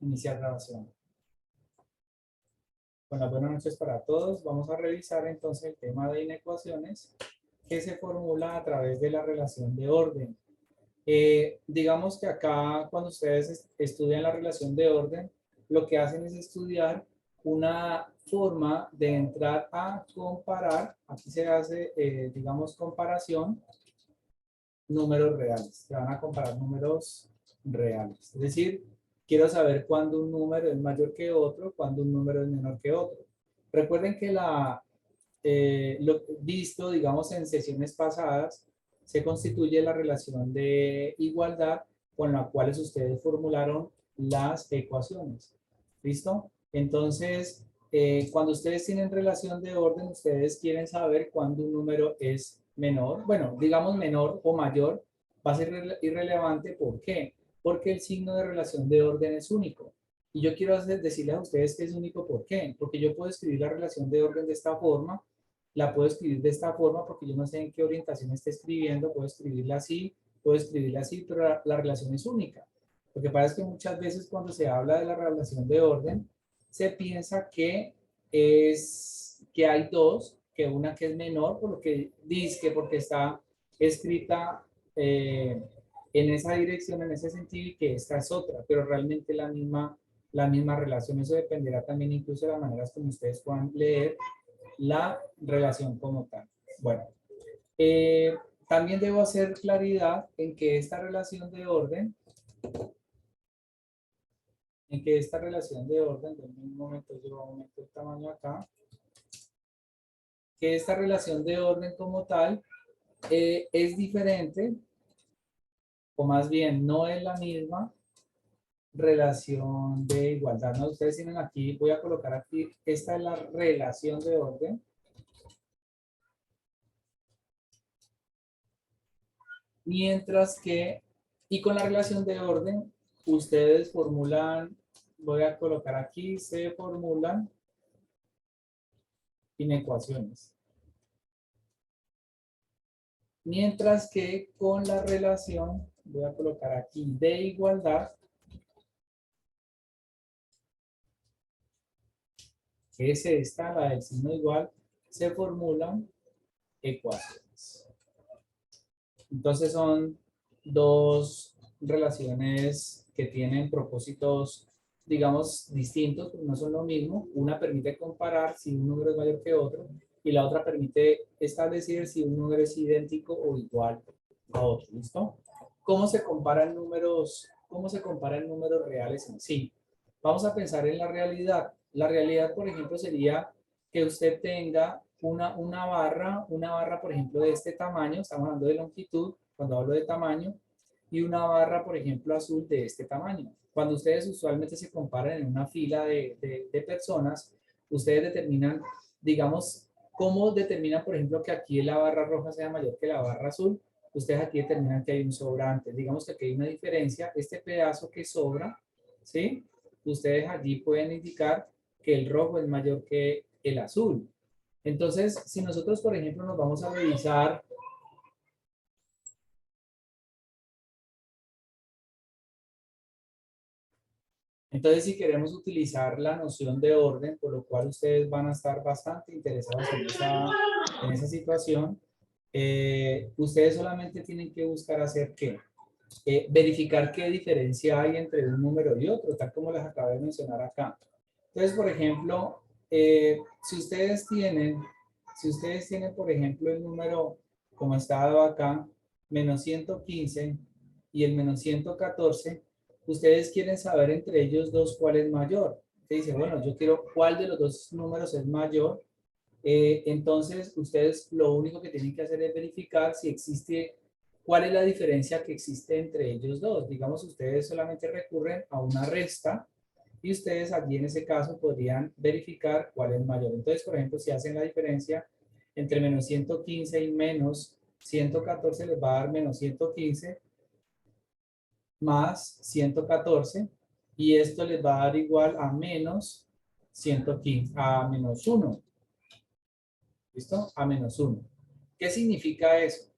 Iniciar grabación. Bueno, buenas noches para todos. Vamos a revisar entonces el tema de inecuaciones que se formula a través de la relación de orden. Digamos que acá cuando ustedes estudian la relación de orden, lo que hacen es estudiar una forma de entrar a comparar. Aquí se hace, digamos, comparación, números reales. Se van a comparar números reales. Es decir, quiero saber cuándo un número es mayor que otro, cuándo un número es menor que otro. Recuerden que lo visto, digamos, en sesiones pasadas, se constituye la relación de igualdad con la cual ustedes formularon las ecuaciones. ¿Listo? Entonces, cuando ustedes tienen relación de orden, ustedes quieren saber cuándo un número es menor. Bueno, digamos menor o mayor, va a ser irrelevante. ¿Por qué? Porque el signo de relación de orden es único. Y yo quiero decirles a ustedes que es único. ¿Por qué? Porque yo puedo escribir la relación de orden de esta forma, la puedo escribir de esta forma porque yo no sé en qué orientación esté escribiendo, puedo escribirla así, pero la relación es única. Lo que pasa es que muchas veces cuando se habla de la relación de orden, se piensa que hay dos, que una que es menor, por lo que dice que porque está escrita en esa dirección, en ese sentido, y que esta es otra, pero realmente la misma relación. Eso dependerá también incluso de las maneras como ustedes puedan leer la relación como tal. Bueno, también debo hacer claridad en que esta relación de orden, de un momento yo aumento el tamaño acá, que esta relación de orden como tal es diferente, o más bien no es la misma relación de igualdad. ¿No? Ustedes tienen aquí, voy a colocar aquí, esta es la relación de orden. Mientras que, y con la relación de orden, ustedes formulan, voy a colocar aquí, se formulan inecuaciones. Mientras que con la relación, voy a colocar aquí de igualdad, que es esta, la del signo igual, se formulan ecuaciones. Entonces son dos relaciones que tienen propósitos, digamos, distintos, pero no son lo mismo. Una permite comparar si un número es mayor que otro y la otra permite establecer si un número es idéntico o igual a otro. ¿Listo? ¿Cómo se comparan números? ¿Cómo se comparan números reales en sí? Vamos a pensar en la realidad. La realidad, por ejemplo, sería que usted tenga una barra, por ejemplo, de este tamaño, estamos hablando de longitud, cuando hablo de tamaño, y una barra, por ejemplo, azul de este tamaño. Cuando ustedes usualmente se comparan en una fila de personas, ustedes determinan, digamos, ¿cómo determinan, por ejemplo, que aquí la barra roja sea mayor que la barra azul? Ustedes aquí determinan que hay un sobrante. Digamos que aquí hay una diferencia. Este pedazo que sobra, ¿sí? Ustedes allí pueden indicar que el rojo es mayor que el azul. Entonces, si nosotros, por ejemplo, nos vamos a revisar entonces, si queremos utilizar la noción de orden, por lo cual ustedes van a estar bastante interesados en esa situación, ustedes solamente tienen que buscar hacer qué, verificar qué diferencia hay entre un número y otro, tal como les acabé de mencionar acá. Entonces, por ejemplo, si ustedes tienen, por ejemplo, el número, como está dado acá, menos 115 y el menos 114, ustedes quieren saber entre ellos dos cuál es mayor. Usted dice, bueno, yo quiero cuál de los dos números es mayor. Entonces, ustedes lo único que tienen que hacer es verificar si existe, cuál es la diferencia que existe entre ellos dos. Digamos, ustedes solamente recurren a una resta y ustedes allí en ese caso podrían verificar cuál es mayor. Entonces, por ejemplo, si hacen la diferencia entre menos 115 y menos 114, les va a dar menos 115 más 114 y esto les va a dar igual a menos 115, a menos 1. ¿Listo? A menos 1. ¿Qué significa eso?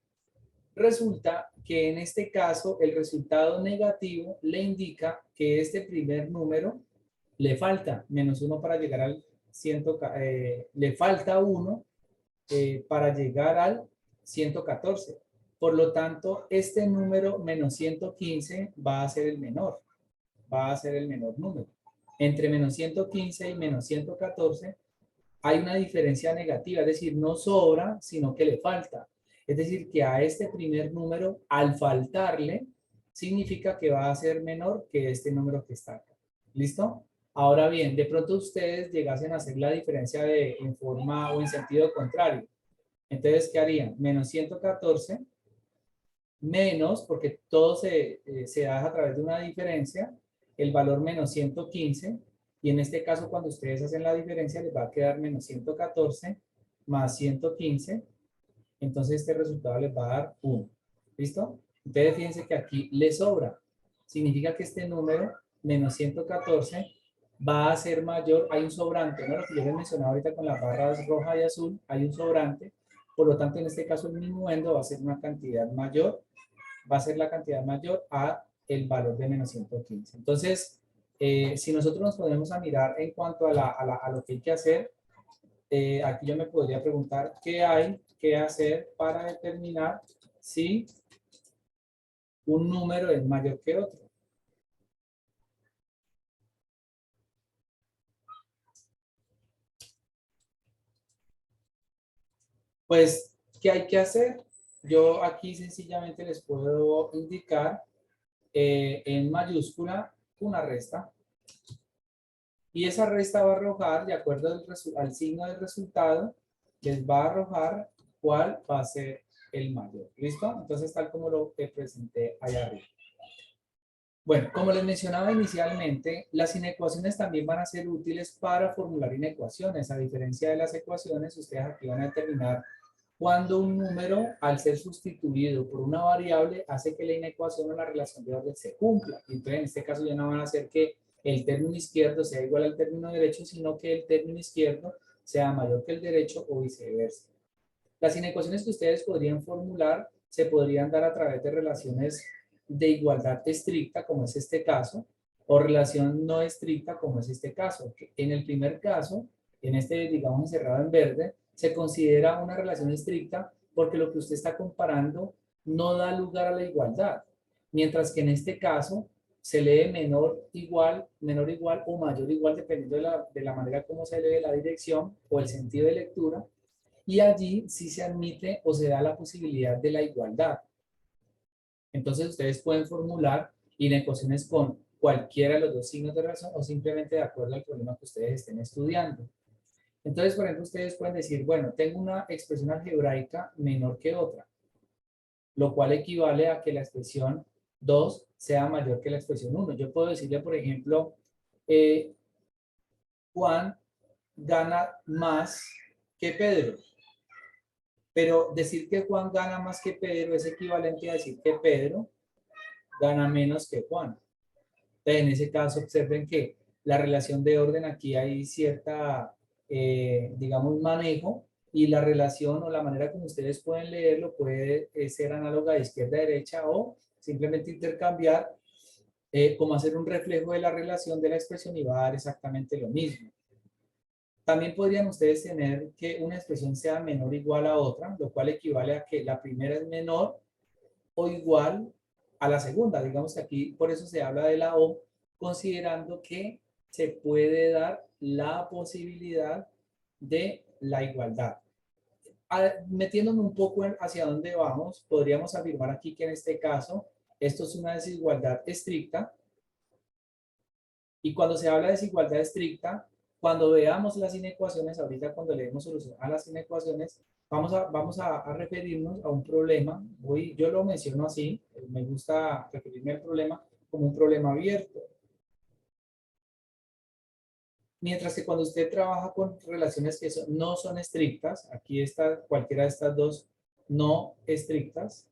Resulta que en este caso el resultado negativo le indica que este primer número le falta menos 1 para llegar al 100, le falta 1 para llegar al 114. Por lo tanto, este número menos 115 va a ser el menor, va a ser el menor número. Entre menos 115 y menos 114 hay una diferencia negativa, es decir, no sobra, sino que le falta. Es decir, que a este primer número, al faltarle, significa que va a ser menor que este número que está acá. ¿Listo? Ahora bien, de pronto ustedes llegasen a hacer la diferencia en forma o en sentido contrario. Entonces, ¿qué harían? Menos 114 menos, porque todo se da a través de una diferencia, el valor menos 115, y en este caso cuando ustedes hacen la diferencia les va a quedar menos 114 más 115, entonces este resultado les va a dar 1. ¿Listo? Entonces fíjense que aquí les sobra. Significa que este número, menos 114, va a ser mayor, hay un sobrante, ¿no? Lo que yo les mencionaba ahorita con las barras roja y azul, hay un sobrante, por lo tanto en este caso el minuendo va a ser una cantidad mayor, va a ser la cantidad mayor a el valor de menos 115. Entonces, si nosotros nos ponemos a mirar en cuanto a lo que hay que hacer, aquí yo me podría preguntar qué hay que hacer para determinar si un número es mayor que otro. Pues, ¿qué hay que hacer? Yo aquí sencillamente les puedo indicar en mayúscula una resta. Y esa resta va a arrojar, de acuerdo al signo del resultado, les va a arrojar cuál va a ser el mayor. ¿Listo? Entonces, tal como lo que presenté allá arriba. Bueno, como les mencionaba inicialmente, las inecuaciones también van a ser útiles para formular inecuaciones. A diferencia de las ecuaciones, ustedes aquí van a determinar cuando un número, al ser sustituido por una variable, hace que la inecuación o la relación de orden se cumpla. Entonces, en este caso ya no van a hacer que el término izquierdo sea igual al término derecho, sino que el término izquierdo sea mayor que el derecho o viceversa. Las inecuaciones que ustedes podrían formular se podrían dar a través de relaciones de igualdad estricta, como es este caso, o relación no estricta, como es este caso. En el primer caso, en este, digamos, encerrado en verde, se considera una relación estricta porque lo que usted está comparando no da lugar a la igualdad. Mientras que en este caso se lee menor igual o mayor igual, dependiendo de la manera como se lee la dirección o el sentido de lectura, y allí sí se admite o se da la posibilidad de la igualdad. Entonces ustedes pueden formular inecuaciones con cualquiera de los dos signos de razón o simplemente de acuerdo al problema que ustedes estén estudiando. Entonces, por ejemplo, ustedes pueden decir, bueno, tengo una expresión algebraica menor que otra, lo cual equivale a que la expresión 2 sea mayor que la expresión 1. Yo puedo decirle, por ejemplo, Juan gana más que Pedro. Pero decir que Juan gana más que Pedro es equivalente a decir que Pedro gana menos que Juan. Entonces, en ese caso, observen que la relación de orden aquí hay cierta, digamos, manejo, y la relación o la manera como ustedes pueden leerlo puede ser análoga de izquierda a derecha o simplemente intercambiar como hacer un reflejo de la relación de la expresión y va a dar exactamente lo mismo. También podrían ustedes tener que una expresión sea menor o igual a otra, lo cual equivale a que la primera es menor o igual a la segunda. Digamos que aquí por eso se habla de la O, considerando que se puede dar la posibilidad de la igualdad. Metiéndome un poco hacia dónde vamos, podríamos afirmar aquí que en este caso esto es una desigualdad estricta. Y cuando se habla de desigualdad estricta, cuando veamos las inecuaciones, ahorita cuando le demos solución a las inecuaciones, vamos a referirnos a un problema. Yo lo menciono así, me gusta referirme al problema como un problema abierto. Mientras que cuando usted trabaja con relaciones que no son estrictas, aquí está cualquiera de estas dos no estrictas,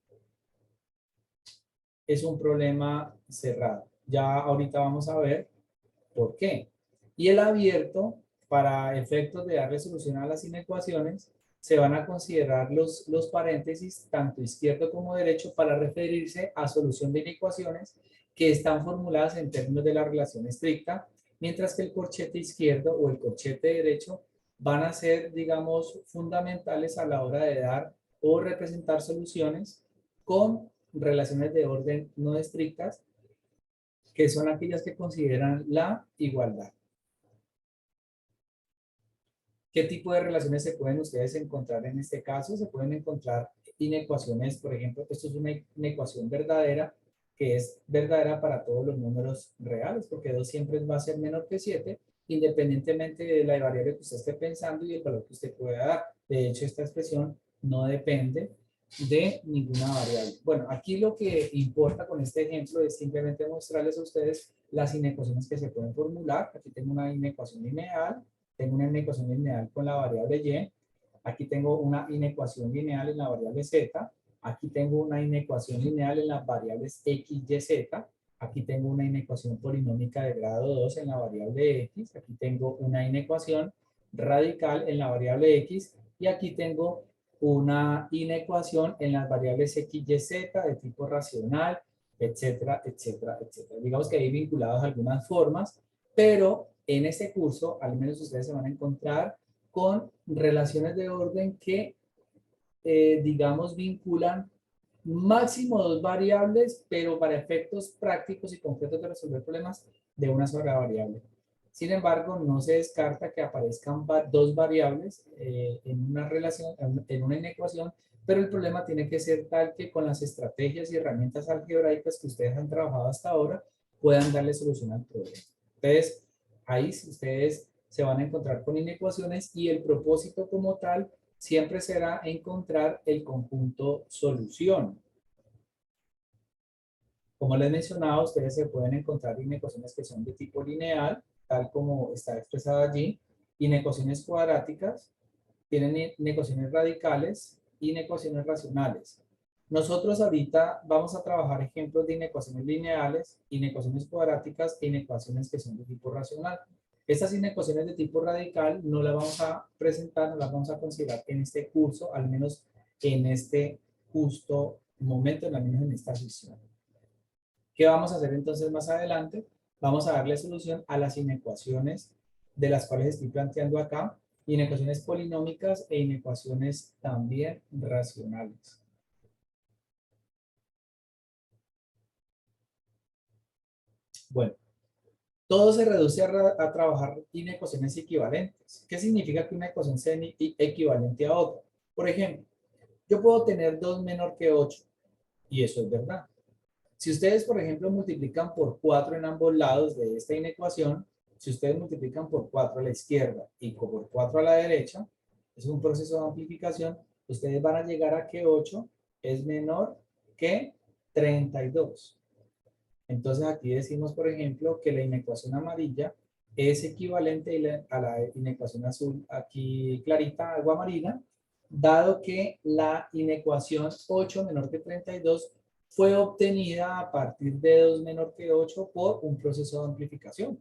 es un problema cerrado. Ya ahorita vamos a ver por qué. Y el abierto, para efectos de darle solución a las inecuaciones, se van a considerar los paréntesis, tanto izquierdo como derecho, para referirse a solución de inecuaciones que están formuladas en términos de la relación estricta, mientras que el corchete izquierdo o el corchete derecho van a ser, digamos, fundamentales a la hora de dar o representar soluciones con relaciones de orden no estrictas, que son aquellas que consideran la igualdad. ¿Qué tipo de relaciones se pueden ustedes encontrar en este caso? Se pueden encontrar inecuaciones, por ejemplo, esto es una inecuación verdadera, que es verdadera para todos los números reales, porque 2 siempre va a ser menor que 7, independientemente de la variable que usted esté pensando y el valor que usted pueda dar. De hecho, esta expresión no depende de ninguna variable. Bueno, aquí lo que importa con este ejemplo es simplemente mostrarles a ustedes las inecuaciones que se pueden formular. Aquí tengo una inecuación lineal, tengo una inecuación lineal con la variable y, aquí tengo una inecuación lineal en la variable z, aquí tengo una inecuación lineal en las variables x, y, z, aquí tengo una inecuación polinómica de grado 2 en la variable x, aquí tengo una inecuación radical en la variable x, y aquí tengo una inecuación en las variables x, y, z de tipo racional, etcétera, etcétera, etcétera. Digamos que hay vinculados algunas formas, pero en este curso, al menos ustedes se van a encontrar con relaciones de orden que, digamos, vinculan máximo 2 variables, pero para efectos prácticos y concretos de resolver problemas de una sola variable. Sin embargo, no se descarta que aparezcan 2 variables en una relación, en una inecuación, pero el problema tiene que ser tal que con las estrategias y herramientas algebraicas que ustedes han trabajado hasta ahora puedan darle solución al problema. Entonces, ahí ustedes se van a encontrar con inecuaciones y el propósito como tal siempre será encontrar el conjunto solución. Como les mencionaba, ustedes se pueden encontrar inecuaciones que son de tipo lineal, tal como está expresada allí, inecuaciones cuadráticas, tienen inecuaciones radicales y inecuaciones racionales. Nosotros ahorita vamos a trabajar ejemplos de inecuaciones lineales, inecuaciones cuadráticas e inecuaciones que son de tipo racional. Estas inecuaciones de tipo radical no las vamos a presentar, no las vamos a considerar en este curso, al menos en este justo momento, al menos en esta sesión. ¿Qué vamos a hacer entonces más adelante? Vamos a darle solución a las inecuaciones de las cuales estoy planteando acá, inecuaciones polinómicas e inecuaciones también racionales. Bueno, todo se reduce a trabajar inecuaciones equivalentes. ¿Qué significa que una ecuación sea equivalente a otra? Por ejemplo, yo puedo tener 2 menor que 8, y eso es verdad. Si ustedes, por ejemplo, multiplican por 4 en ambos lados de esta inecuación, si ustedes multiplican por 4 a la izquierda y por 4 a la derecha, es un proceso de amplificación, ustedes van a llegar a que 8 es menor que 32. Entonces aquí decimos, por ejemplo, que la inecuación amarilla es equivalente a la inecuación azul aquí clarita, agua marina, dado que la inecuación 8 menor que 32 fue obtenida a partir de 2 menor que 8 por un proceso de amplificación,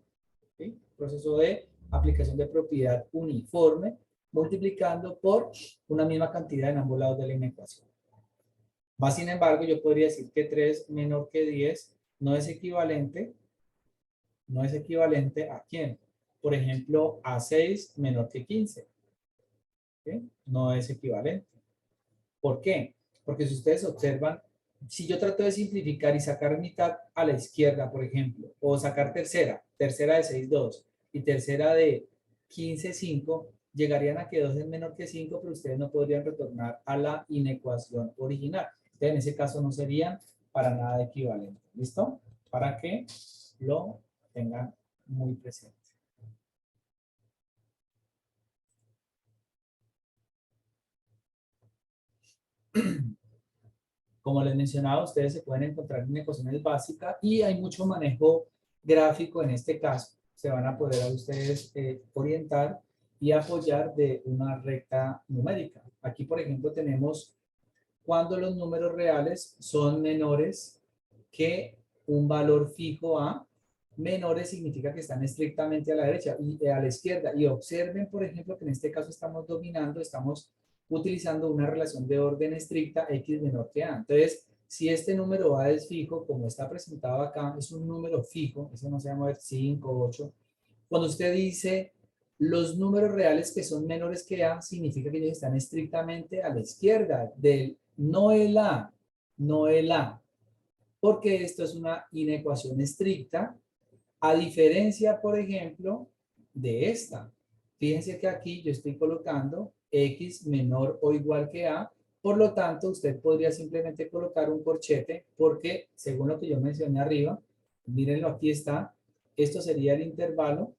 ¿sí? Proceso de aplicación de propiedad uniforme, multiplicando por una misma cantidad en ambos lados de la inecuación. Más sin embargo, yo podría decir que 3 menor que 10 no es equivalente ¿a quién? Por ejemplo, a 6 menor que 15. ¿Sí? No es equivalente. ¿Por qué? Porque si ustedes observan, si yo trato de simplificar y sacar mitad a la izquierda, por ejemplo, o sacar tercera de 6, 2 y tercera de 15, 5, llegarían a que 2 es menor que 5, pero ustedes no podrían retornar a la inecuación original. Entonces, en ese caso no serían para nada equivalentes. ¿Listo? Para que lo tengan muy presente. Como les mencionaba, ustedes se pueden encontrar en ecuaciones básicas y hay mucho manejo gráfico en este caso. Se van a poder a ustedes orientar y apoyar de una recta numérica. Aquí, por ejemplo, tenemos cuando los números reales son menores que un valor fijo A. Menores significa que están estrictamente a la derecha y a la izquierda. Y observen, por ejemplo, que en este caso estamos dominando, estamos utilizando una relación de orden estricta x menor que a. Entonces, si este número a es fijo, como está presentado acá, es un número fijo, eso no se llama 5, 8. Cuando usted dice los números reales que son menores que a, significa que ellos están estrictamente a la izquierda del no el a, no el a, porque esto es una inecuación estricta, a diferencia, por ejemplo, de esta. Fíjense que aquí yo estoy colocando x menor o igual que a, por lo tanto, usted podría simplemente colocar un corchete, porque según lo que yo mencioné arriba, mírenlo, aquí está, esto sería el intervalo,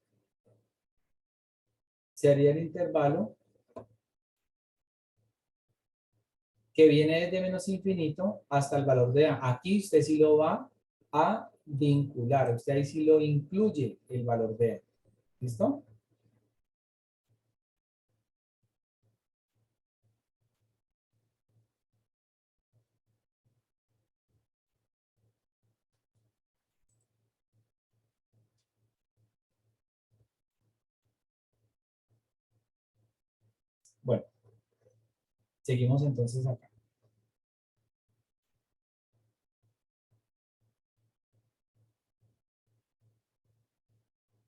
sería el intervalo que viene desde menos infinito hasta el valor de a. Aquí usted sí lo va a vincular, usted ahí sí lo incluye el valor de a. ¿Listo? Bueno, seguimos entonces acá.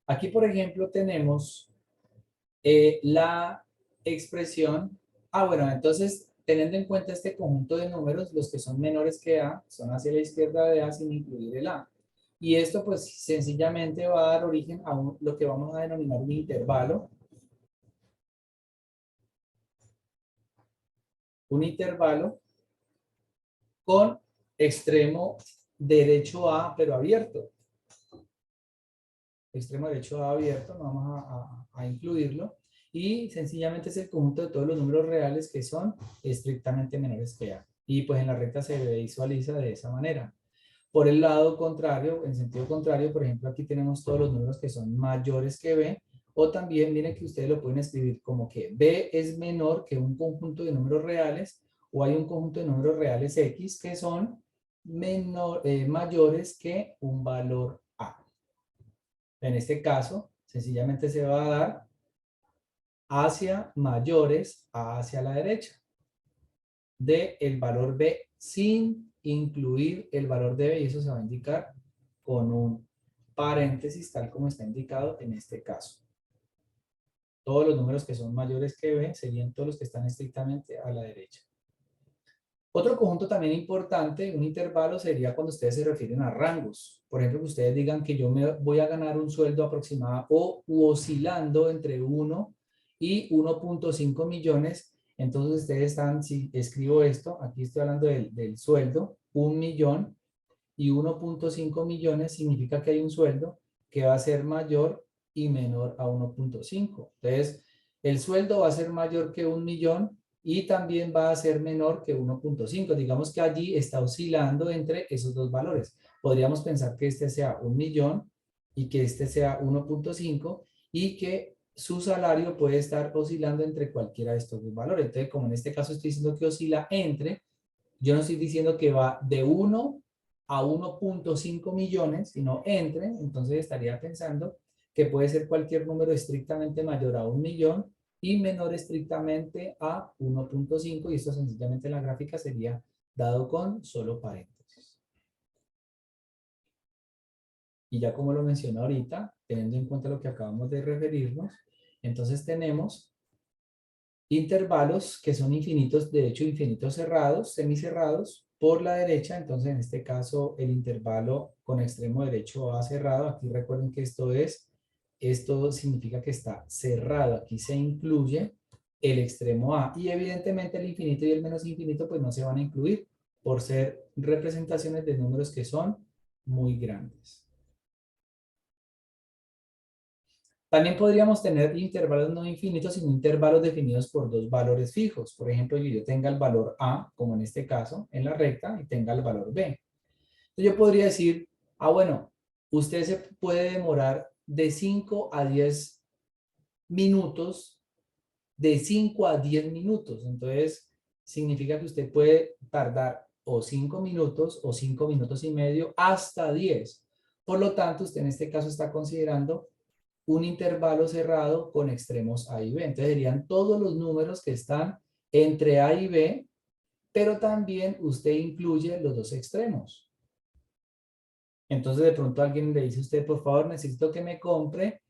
Aquí, por ejemplo, tenemos la expresión, bueno, entonces, teniendo en cuenta este conjunto de números, los que son menores que a son hacia la izquierda de a sin incluir el a. Y esto, pues, sencillamente va a dar origen a lo que vamos a denominar un intervalo. Un intervalo con extremo derecho a, pero abierto. Extremo derecho a abierto, no vamos a incluirlo. Y sencillamente es el conjunto de todos los números reales que son estrictamente menores que a. Y pues en la recta se visualiza de esa manera. Por el lado contrario, en sentido contrario, por ejemplo, aquí tenemos todos los números que son mayores que b, o también miren que ustedes lo pueden escribir como que b es menor que un conjunto de números reales, o hay un conjunto de números reales x que son mayores que un valor a. En este caso, sencillamente se va a dar hacia mayores hacia la derecha de el valor b sin incluir el valor de b, y eso se va a indicar con un paréntesis tal como está indicado en este caso. Todos los números que son mayores que b serían todos los que están estrictamente a la derecha. Otro conjunto también importante, un intervalo, sería cuando ustedes se refieren a rangos. Por ejemplo, que ustedes digan que yo me voy a ganar un sueldo aproximado o oscilando entre 1 y 1.5 millones. Entonces ustedes están, si escribo esto, aquí estoy hablando del sueldo, 1 millón y 1.5 millones significa que hay un sueldo que va a ser mayor y menor a 1.5. Entonces, el sueldo va a ser mayor que 1 millón y también va a ser menor que 1.5. Digamos que allí está oscilando entre esos dos valores. Podríamos pensar que este sea 1 millón y que este sea 1.5 y que su salario puede estar oscilando entre cualquiera de estos dos valores. Entonces, como en este caso estoy diciendo que oscila entre, yo no estoy diciendo que va de 1 a 1.5 millones, sino entre, entonces estaría pensando que puede ser cualquier número estrictamente mayor a 1 millón y menor estrictamente a 1.5, y esto sencillamente en la gráfica sería dado con solo paréntesis. Y ya como lo mencioné ahorita, teniendo en cuenta lo que acabamos de referirnos, entonces tenemos intervalos que son infinitos, de hecho infinitos cerrados, semicerrados, por la derecha. Entonces en este caso el intervalo con extremo derecho a cerrado, aquí recuerden que esto significa que está cerrado, aquí se incluye el extremo a, y evidentemente el infinito y el menos infinito pues no se van a incluir por ser representaciones de números que son muy grandes. También podríamos tener intervalos no infinitos, sino intervalos definidos por dos valores fijos. Por ejemplo, yo tenga el valor A, como en este caso, en la recta, y tenga el valor B. Entonces yo podría decir, bueno, usted se puede demorar de 5 a 10 minutos, de 5 a 10 minutos. Entonces, significa que usted puede tardar o 5 minutos o 5 minutos y medio hasta 10. Por lo tanto, usted en este caso está considerando un intervalo cerrado con extremos A y B. Entonces serían todos los números que están entre A y B, pero también usted incluye los dos extremos. Entonces de pronto alguien le dice a usted, por favor, necesito que me compre,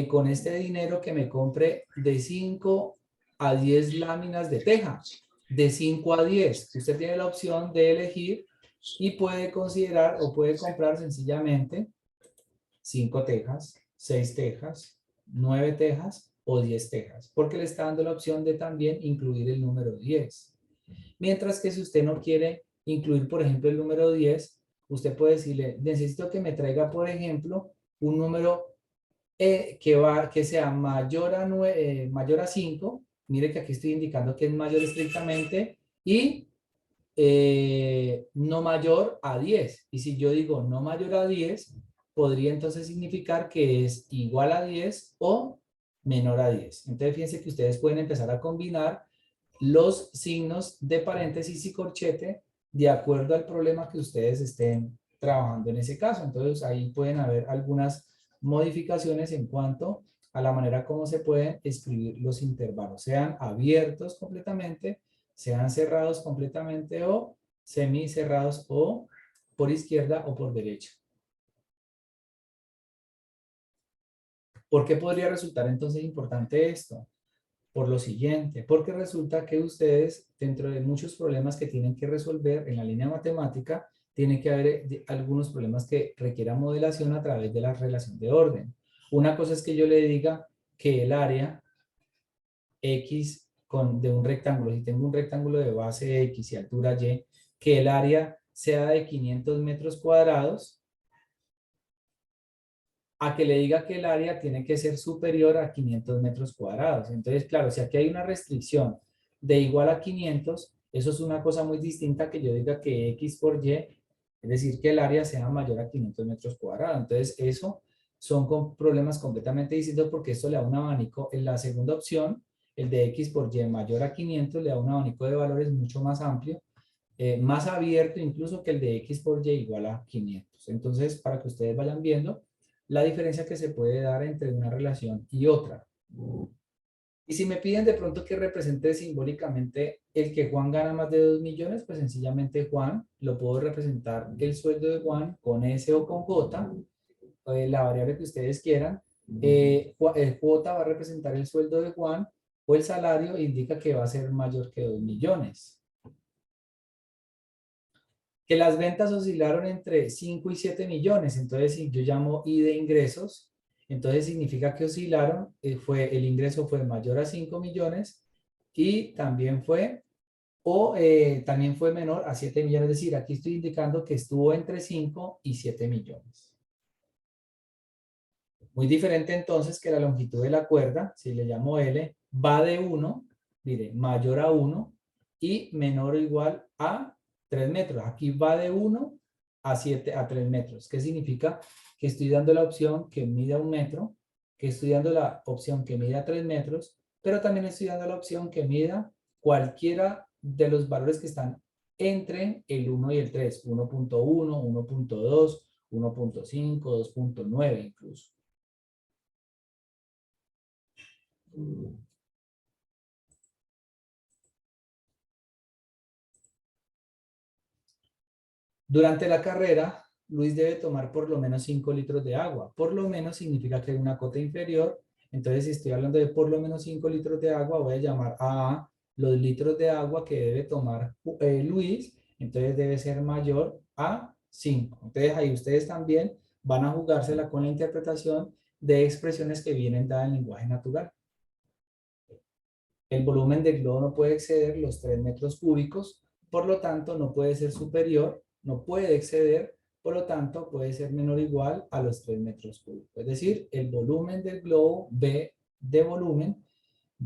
con este dinero que me compre de 5 a 10 láminas de teja, de 5 a 10. Usted tiene la opción de elegir y puede considerar o puede comprar sencillamente 5 tejas, 6 tejas, 9 tejas o 10 tejas, porque le está dando la opción de también incluir el número 10. Mientras que si usted no quiere incluir, por ejemplo, el número 10, usted puede decirle, necesito que me traiga, por ejemplo, un número que sea mayor a 5. Mire que aquí estoy indicando que es mayor estrictamente y no mayor a 10. Y si yo digo no mayor a 10, podría entonces significar que es igual a 10 o menor a 10. Entonces fíjense que ustedes pueden empezar a combinar los signos de paréntesis y corchete de acuerdo al problema que ustedes estén trabajando en ese caso. Entonces ahí pueden haber algunas modificaciones en cuanto a la manera como se pueden escribir los intervalos, sean abiertos completamente, sean cerrados completamente o semicerrados o por izquierda o por derecha. ¿Por qué podría resultar entonces importante esto? Por lo siguiente, porque resulta que ustedes, dentro de muchos problemas que tienen que resolver en la línea matemática, tiene que haber algunos problemas que requieran modelación a través de la relación de orden. Una cosa es que yo le diga que el área X de un rectángulo, si tengo un rectángulo de base X y altura Y, que el área sea de 500 metros cuadrados, a que le diga que el área tiene que ser superior a 500 metros cuadrados. Entonces, claro, si aquí hay una restricción de igual a 500, eso es una cosa muy distinta que yo diga que X por Y, es decir, que el área sea mayor a 500 metros cuadrados. Entonces, eso son problemas completamente distintos porque esto le da un abanico. En la segunda opción, el de X por Y mayor a 500, le da un abanico de valores mucho más amplio, más abierto incluso que el de X por Y igual a 500. Entonces, para que ustedes vayan viendo la diferencia que se puede dar entre una relación y otra. Y si me piden de pronto que represente simbólicamente el que Juan gana más de 2 millones, pues sencillamente Juan, lo puedo representar el sueldo de Juan con S o con J, la variable que ustedes quieran. El J va a representar el sueldo de Juan o el salario indica que va a ser mayor que 2 millones. Que las ventas oscilaron entre 5 y 7 millones. Entonces, si yo llamo I de ingresos, entonces significa que oscilaron, el ingreso fue mayor a 5 millones y también también fue menor a 7 millones. Es decir, aquí estoy indicando que estuvo entre 5 y 7 millones. Muy diferente entonces que la longitud de la cuerda, si le llamo L, va de 1, mire, mayor a 1 y menor o igual a 3 metros. Aquí va de 1 a 3 metros. ¿Qué significa? Que estoy dando la opción que mida 1 metro, que estoy dando la opción que mida 3 metros, pero también estoy dando la opción que mida cualquiera de los valores que están entre el 1 y el 3, 1.1, 1.2, 1.5, 2.9 incluso. Durante la carrera, Luis debe tomar por lo menos 5 litros de agua. Por lo menos significa que hay una cota inferior. Entonces, si estoy hablando de por lo menos 5 litros de agua, voy a llamar a los litros de agua que debe tomar Luis. Entonces, debe ser mayor a 5. Entonces, ahí ustedes también van a jugársela con la interpretación de expresiones que vienen dadas en lenguaje natural. El volumen del globo no puede exceder los 3 metros cúbicos, por lo tanto no puede ser superior, no puede exceder, por lo tanto puede ser menor o igual a los 3 metros cúbicos. Es decir, el volumen del globo, B de volumen,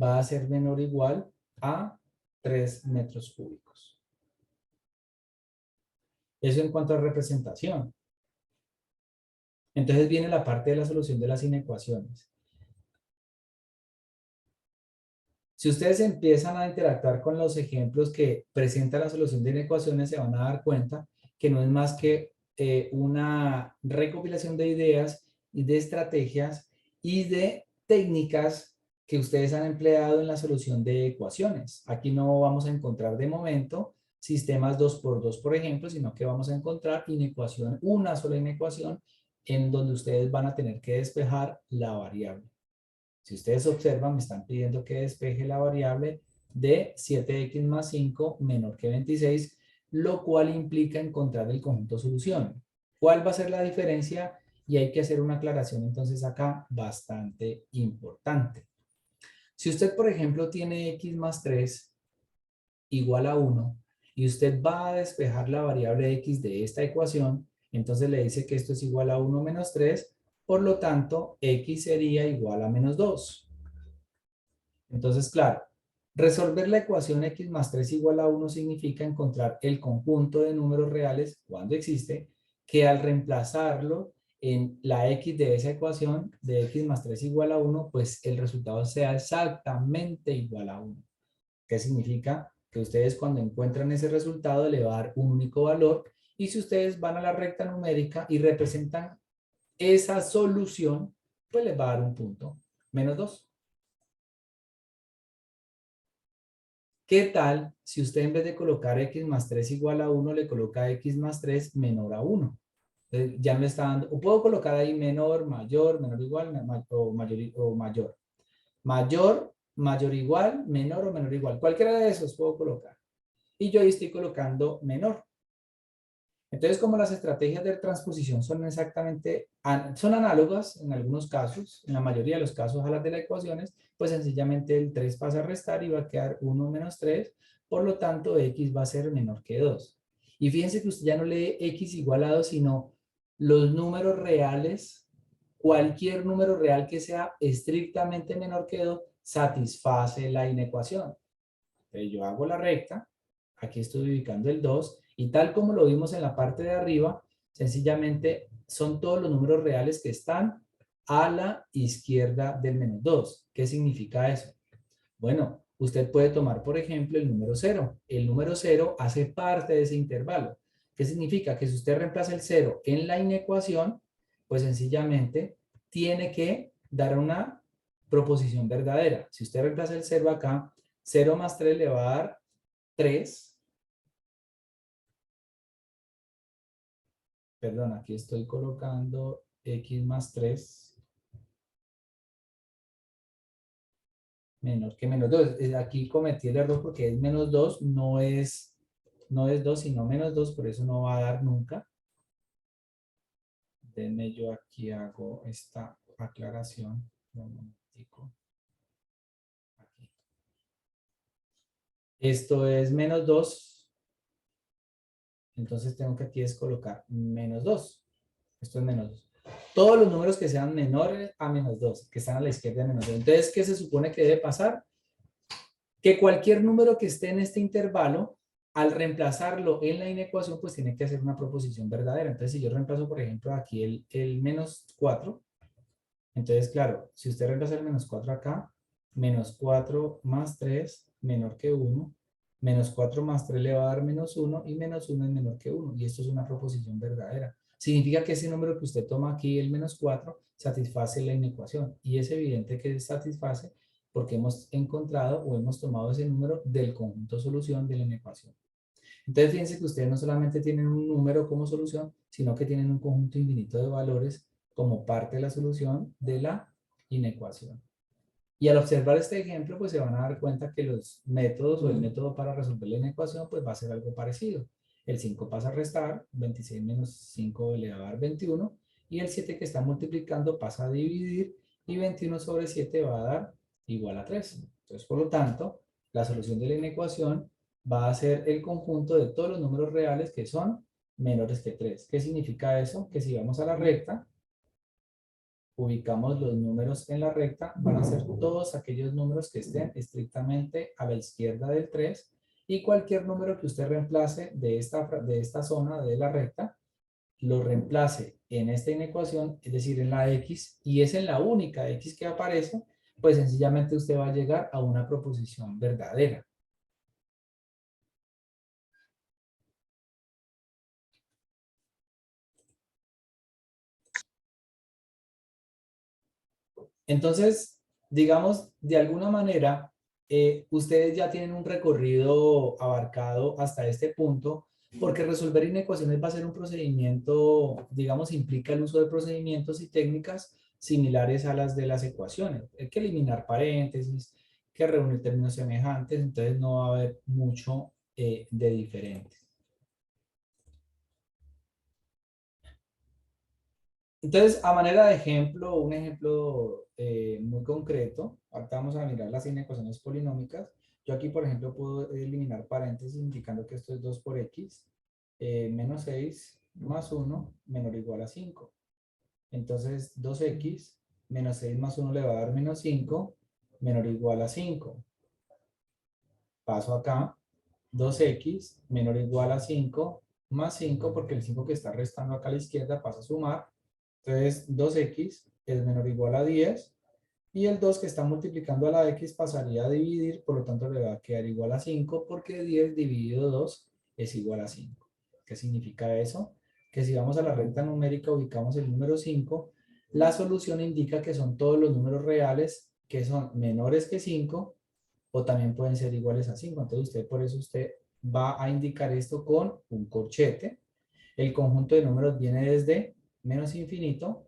va a ser menor o igual a 3 metros cúbicos. Eso en cuanto a representación. Entonces viene la parte de la solución de las inecuaciones. Si ustedes empiezan a interactuar con los ejemplos que presenta la solución de inecuaciones, se van a dar cuenta que no es más que una recopilación de ideas y de estrategias y de técnicas que ustedes han empleado en la solución de ecuaciones. Aquí no vamos a encontrar de momento sistemas 2 por 2, por ejemplo, sino que vamos a encontrar inecuación, una sola inecuación en donde ustedes van a tener que despejar la variable. Si ustedes observan, me están pidiendo que despeje la variable de 7x más 5 menor que 26, lo cual implica encontrar el conjunto solución. ¿Cuál va a ser la diferencia? Y hay que hacer una aclaración entonces acá bastante importante. Si usted, por ejemplo, tiene x más 3 igual a 1 y usted va a despejar la variable x de esta ecuación, entonces le dice que esto es igual a 1 menos 3, por lo tanto, x sería igual a menos 2. Entonces, claro, resolver la ecuación x más 3 igual a 1 significa encontrar el conjunto de números reales, cuando existe, que al reemplazarlo en la x de esa ecuación de x más 3 igual a 1, pues el resultado sea exactamente igual a 1. ¿Qué significa? Que ustedes cuando encuentran ese resultado le va a dar un único valor, y si ustedes van a la recta numérica y representan esa solución, pues les va a dar un punto, menos 2. ¿Qué tal si usted en vez de colocar x más 3 igual a 1, le coloca x más 3 menor a 1? Entonces, ya me está dando, o puedo colocar ahí menor, mayor, menor igual, o mayor, o mayor. Mayor, mayor igual, menor o menor igual. Cualquiera de esos puedo colocar. Y yo ahí estoy colocando menor. Entonces, como las estrategias de transposición son exactamente, son análogas en algunos casos, en la mayoría de los casos a las de las ecuaciones, pues sencillamente el 3 pasa a restar y va a quedar 1 menos 3, por lo tanto x va a ser menor que 2. Y fíjense que usted ya no lee x igual a 2, sino los números reales, cualquier número real que sea estrictamente menor que 2, satisface la inecuación. Entonces yo hago la recta, aquí estoy ubicando el 2, y tal como lo vimos en la parte de arriba, sencillamente son todos los números reales que están a la izquierda del menos 2. ¿Qué significa eso? Bueno, usted puede tomar, por ejemplo, el número 0. El número 0 hace parte de ese intervalo. ¿Qué significa? Que si usted reemplaza el 0 en la inecuación, pues sencillamente tiene que dar una proposición verdadera. Si usted reemplaza el 0 acá, 0 más 3 le va a dar 3. Perdón, aquí estoy colocando x más 3 menor que menos 2. Aquí cometí el error porque es menos 2, no es 2, sino menos 2, por eso no va a dar nunca. Denme, yo aquí hago esta aclaración. Un momentico. Aquí. Esto es menos 2, entonces tengo que aquí es colocar menos 2. Esto es menos 2. Todos los números que sean menores a menos 2, que están a la izquierda de menos 2. Entonces, ¿qué se supone que debe pasar? Que cualquier número que esté en este intervalo, al reemplazarlo en la inecuación, pues tiene que hacer una proposición verdadera. Entonces, si yo reemplazo, por ejemplo, aquí el menos 4, entonces, claro, si usted reemplaza el menos 4 acá, menos 4 más 3 menor que 1, menos 4 más 3 le va a dar menos 1, y menos 1 es menor que 1, y esto es una proposición verdadera. Significa que ese número que usted toma aquí, el menos 4, satisface la inecuación, y es evidente que satisface porque hemos encontrado o hemos tomado ese número del conjunto solución de la inecuación. Entonces, fíjense que ustedes no solamente tienen un número como solución, sino que tienen un conjunto infinito de valores como parte de la solución de la inecuación. Y al observar este ejemplo, pues se van a dar cuenta que los métodos o el método para resolver la inecuación, pues va a ser algo parecido. El 5 pasa a restar, 26 menos 5 le va a dar 21, y el 7 que está multiplicando pasa a dividir, y 21 sobre 7 va a dar igual a 3. Entonces, por lo tanto, la solución de la inecuación va a ser el conjunto de todos los números reales que son menores que 3. ¿Qué significa eso? Que si vamos a la recta, ubicamos los números en la recta, van a ser todos aquellos números que estén estrictamente a la izquierda del 3, y cualquier número que usted reemplace de esta zona de la recta, lo reemplace en esta inecuación, es decir, en la x, y es en la única x que aparece, pues sencillamente usted va a llegar a una proposición verdadera. Entonces, digamos, de alguna manera, ustedes ya tienen un recorrido abarcado hasta este punto, porque resolver inecuaciones va a ser un procedimiento, digamos, implica el uso de procedimientos y técnicas similares a las de las ecuaciones. Hay que eliminar paréntesis, que reunir términos semejantes, entonces no va a haber mucho de diferente. Entonces, a manera de ejemplo, un ejemplo muy concreto, ahorita vamos a mirar las inecuaciones polinómicas. Yo aquí, por ejemplo, puedo eliminar paréntesis indicando que esto es 2 por x, menos 6 más 1 menor o igual a 5. Entonces, 2x menos 6 más 1 le va a dar menos 5 menor o igual a 5. Paso acá, 2x menor o igual a 5 más 5, porque el 5 que está restando acá a la izquierda pasa a sumar. Entonces, 2x es menor o igual a 10 y el 2 que está multiplicando a la x pasaría a dividir, por lo tanto le va a quedar igual a 5 porque 10 dividido 2 es igual a 5. ¿Qué significa eso? Que si vamos a la recta numérica ubicamos el número 5, la solución indica que son todos los números reales que son menores que 5 o también pueden ser iguales a 5. Entonces por eso usted va a indicar esto con un corchete. El conjunto de números viene desde menos infinito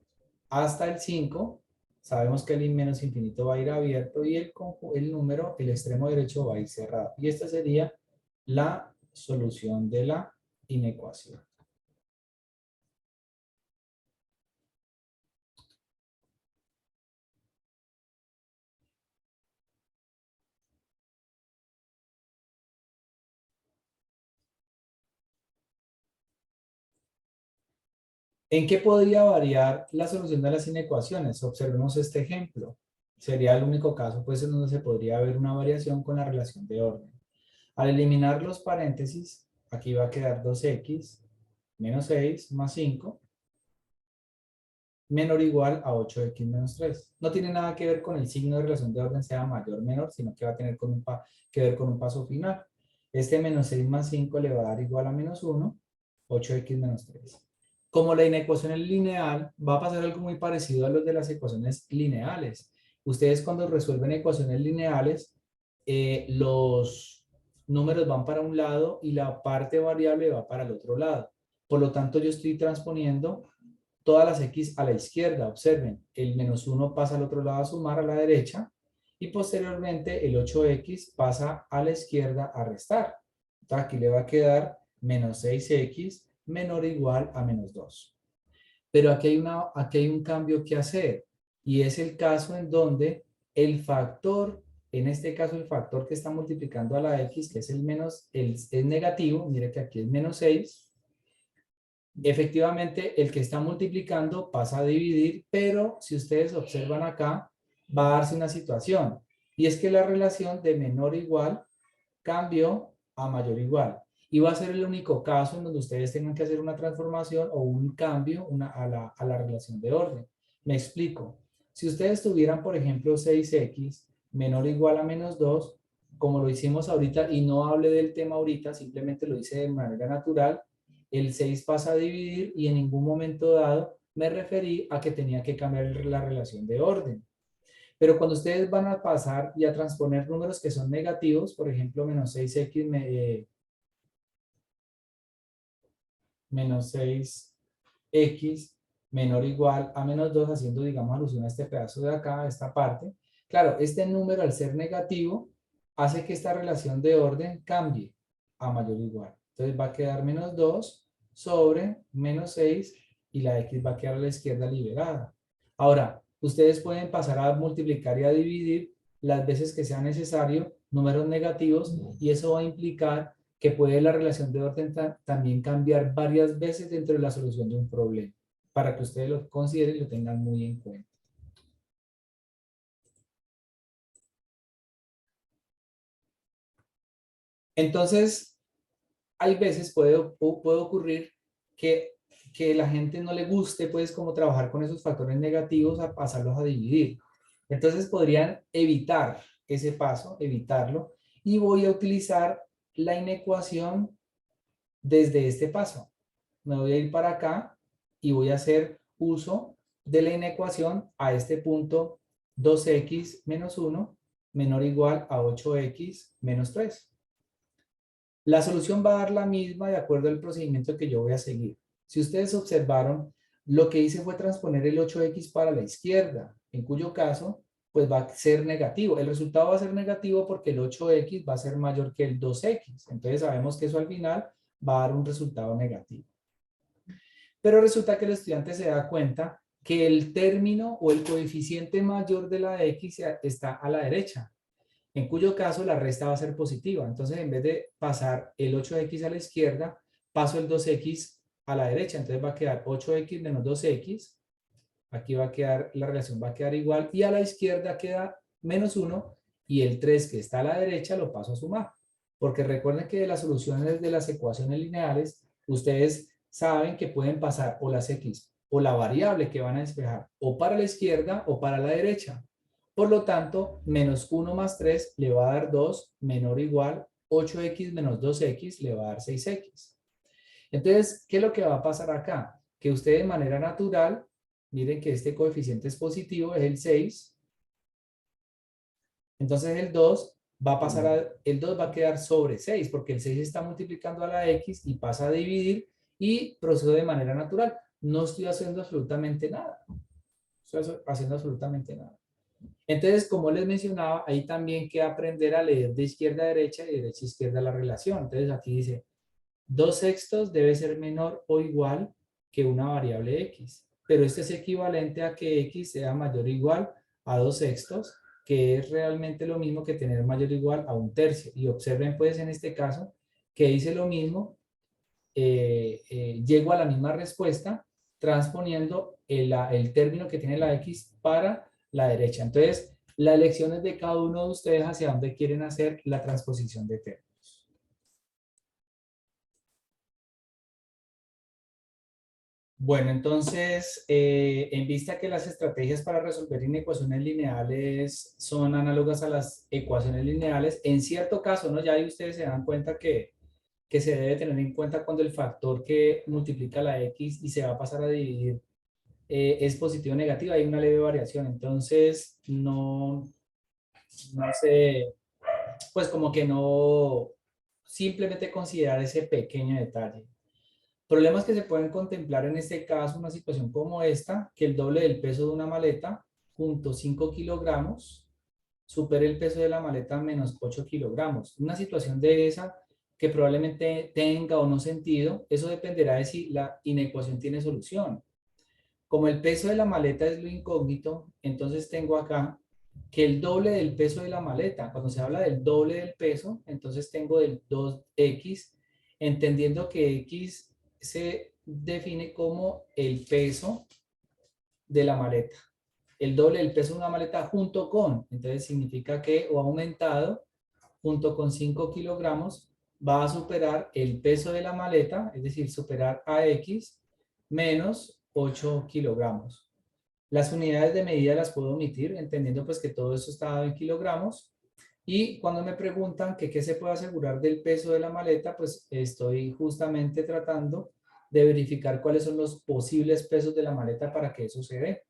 hasta el 5. Sabemos que el menos infinito va a ir abierto y el número, el extremo derecho va a ir cerrado. Y esta sería la solución de la inecuación. ¿En qué podría variar la solución de las inecuaciones? Observemos este ejemplo. Sería el único caso pues, en donde se podría ver una variación con la relación de orden. Al eliminar los paréntesis, aquí va a quedar 2x menos 6 más 5 menor o igual a 8x menos 3. No tiene nada que ver con el signo de relación de orden sea mayor o menor, sino que va a tener que ver con un paso final. Este menos 6 más 5 le va a dar igual a menos 1, 8x menos 3. Como la inecuación es lineal, va a pasar algo muy parecido a los de las ecuaciones lineales. Ustedes cuando resuelven ecuaciones lineales, los números van para un lado y la parte variable va para el otro lado. Por lo tanto, yo estoy transponiendo todas las x a la izquierda. Observen, el menos 1 pasa al otro lado a sumar a la derecha y posteriormente el 8x pasa a la izquierda a restar. Entonces aquí le va a quedar menos 6x menor o igual a menos 2. Pero aquí hay un cambio que hacer y es el caso en donde el factor, en este caso el factor que está multiplicando a la x, que es el menos, es negativo, mire que aquí es menos 6, efectivamente el que está multiplicando pasa a dividir, pero si ustedes observan acá, va a darse una situación, y es que la relación de menor o igual cambió a mayor o igual, y va a ser el único caso en donde ustedes tengan que hacer una transformación o un cambio a la relación de orden. Me explico. Si ustedes tuvieran, por ejemplo, 6x menor o igual a menos 2, como lo hicimos ahorita, y no hablé del tema ahorita, simplemente lo hice de manera natural, el 6 pasa a dividir y en ningún momento dado me referí a que tenía que cambiar la relación de orden. Pero cuando ustedes van a pasar y a transponer números que son negativos, por ejemplo, menos 6x menos 6x menor o igual a menos 2, haciendo, digamos, alusión a este pedazo de acá, a esta parte. Claro, este número al ser negativo hace que esta relación de orden cambie a mayor o igual. Entonces va a quedar menos 2 sobre menos 6 y la x va a quedar a la izquierda liberada. Ahora, ustedes pueden pasar a multiplicar y a dividir las veces que sea necesario números negativos y eso va a implicar que puede la relación de orden también cambiar varias veces dentro de la solución de un problema, para que ustedes lo consideren y lo tengan muy en cuenta. Entonces, hay veces puede ocurrir que, que la gente no le guste, pues, como trabajar con esos factores negativos a pasarlos a dividir. Entonces, podrían evitar ese paso, evitarlo, y voy a utilizar la inecuación desde este paso. Me voy a ir para acá y voy a hacer uso de la inecuación a este punto 2x menos 1 menor o igual a 8x menos 3. La solución va a dar la misma de acuerdo al procedimiento que yo voy a seguir. Si ustedes observaron, lo que hice fue transponer el 8x para la izquierda, en cuyo caso, pues va a ser negativo. El resultado va a ser negativo porque el 8x va a ser mayor que el 2x. Entonces sabemos que eso al final va a dar un resultado negativo. Pero resulta que el estudiante se da cuenta que el término o el coeficiente mayor de la x está a la derecha, en cuyo caso la resta va a ser positiva. Entonces, en vez de pasar el 8x a la izquierda, paso el 2x a la derecha. Entonces va a quedar 8x menos 2x. Aquí va a quedar, la relación va a quedar igual. Y a la izquierda queda menos 1. Y el 3 que está a la derecha lo paso a sumar. Porque recuerden que de las soluciones de las ecuaciones lineales, ustedes saben que pueden pasar o las x o la variable que van a despejar o para la izquierda o para la derecha. Por lo tanto, menos 1 más 3 le va a dar 2, menor o igual, 8x menos 2x le va a dar 6x. Entonces, ¿qué es lo que va a pasar acá? Que usted de manera natural, miren que este coeficiente es positivo, es el 6. Entonces el 2 va a pasar el 2 va a quedar sobre 6, porque el 6 está multiplicando a la x y pasa a dividir y procedo de manera natural. No estoy haciendo absolutamente nada. Estoy haciendo absolutamente nada. Entonces, como les mencionaba, hay también que aprender a leer de izquierda a derecha y de derecha a izquierda la relación. Entonces, aquí dice, 2/6 debe ser menor o igual que una variable x. Pero este es equivalente a que x sea mayor o igual a 2/6, que es realmente lo mismo que tener mayor o igual a 1/3. Y observen pues en este caso que dice lo mismo, llego a la misma respuesta transponiendo el término que tiene la x para la derecha. Entonces, la elección es de cada uno de ustedes hacia dónde quieren hacer la transposición de términos. Bueno, entonces, en vista que las estrategias para resolver inecuaciones lineales son análogas a las ecuaciones lineales, en cierto caso, ¿no? Ya ahí ustedes se dan cuenta que se debe tener en cuenta cuando el factor que multiplica la x y se va a pasar a dividir es positivo o negativo, hay una leve variación. Entonces, no sé, pues como que no, simplemente considerar ese pequeño detalle. Problemas que se pueden contemplar en este caso, una situación como esta, que el doble del peso de una maleta, junto 5 kilogramos, supere el peso de la maleta menos 8 kilogramos. Una situación de esa que probablemente tenga o no sentido, eso dependerá de si la inecuación tiene solución. Como el peso de la maleta es lo incógnito, entonces tengo acá que el doble del peso de la maleta, cuando se habla del doble del peso, entonces tengo del 2x, entendiendo que x se define como el peso de la maleta. El doble del peso de una maleta junto con, entonces significa que o aumentado, junto con 5 kilogramos, va a superar el peso de la maleta, es decir, superar a x menos 8 kilogramos. Las unidades de medida las puedo omitir, entendiendo pues que todo eso está dado en kilogramos. Y cuando me preguntan que qué se puede asegurar del peso de la maleta, pues estoy justamente tratando de verificar cuáles son los posibles pesos de la maleta para que eso se dé.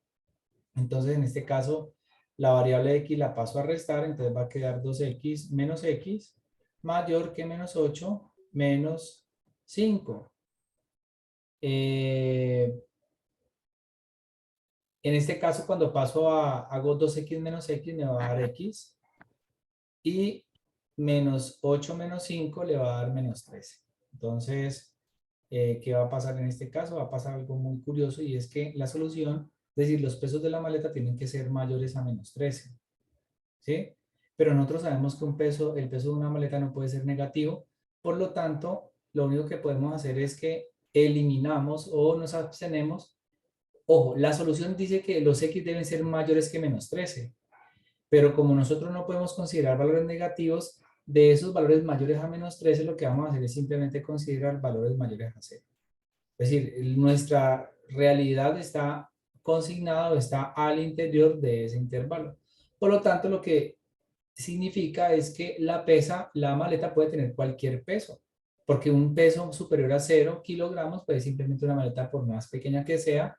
Entonces, en este caso, la variable x la paso a restar, entonces va a quedar 2x menos x mayor que menos 8 menos 5. En este caso, cuando hago 2x menos x, me va a dar x. Y menos 8 menos 5 le va a dar menos 13. Entonces, ¿qué va a pasar en este caso? Va a pasar algo muy curioso y es que la solución, es decir, los pesos de la maleta tienen que ser mayores a menos 13. ¿Sí? Pero nosotros sabemos que el peso de una maleta no puede ser negativo. Por lo tanto, lo único que podemos hacer es que eliminamos o nos abstenemos. Ojo, la solución dice que los x deben ser mayores que menos 13. Pero como nosotros no podemos considerar valores negativos, de esos valores mayores a menos 13, lo que vamos a hacer es simplemente considerar valores mayores a 0. Es decir, nuestra realidad está consignada o está al interior de ese intervalo. Por lo tanto, lo que significa es que la maleta puede tener cualquier peso, porque un peso superior a 0 kilogramos, pues simplemente una maleta, por más pequeña que sea,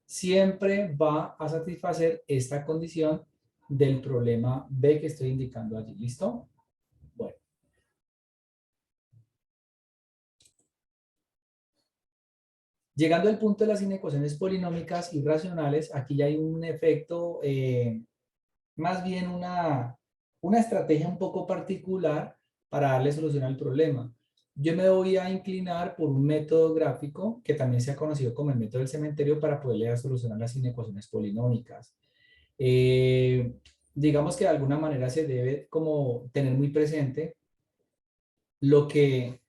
siempre va a satisfacer esta condición del problema B que estoy indicando allí. ¿Listo? Bueno. Llegando al punto de las inecuaciones polinómicas irracionales, aquí ya hay un efecto, más bien una estrategia un poco particular para darle solución al problema. Yo me voy a inclinar por un método gráfico que también se ha conocido como el método del cementerio para poderle dar solución a las inecuaciones polinómicas. Eh, digamos que de alguna manera se debe como tener muy presente lo que,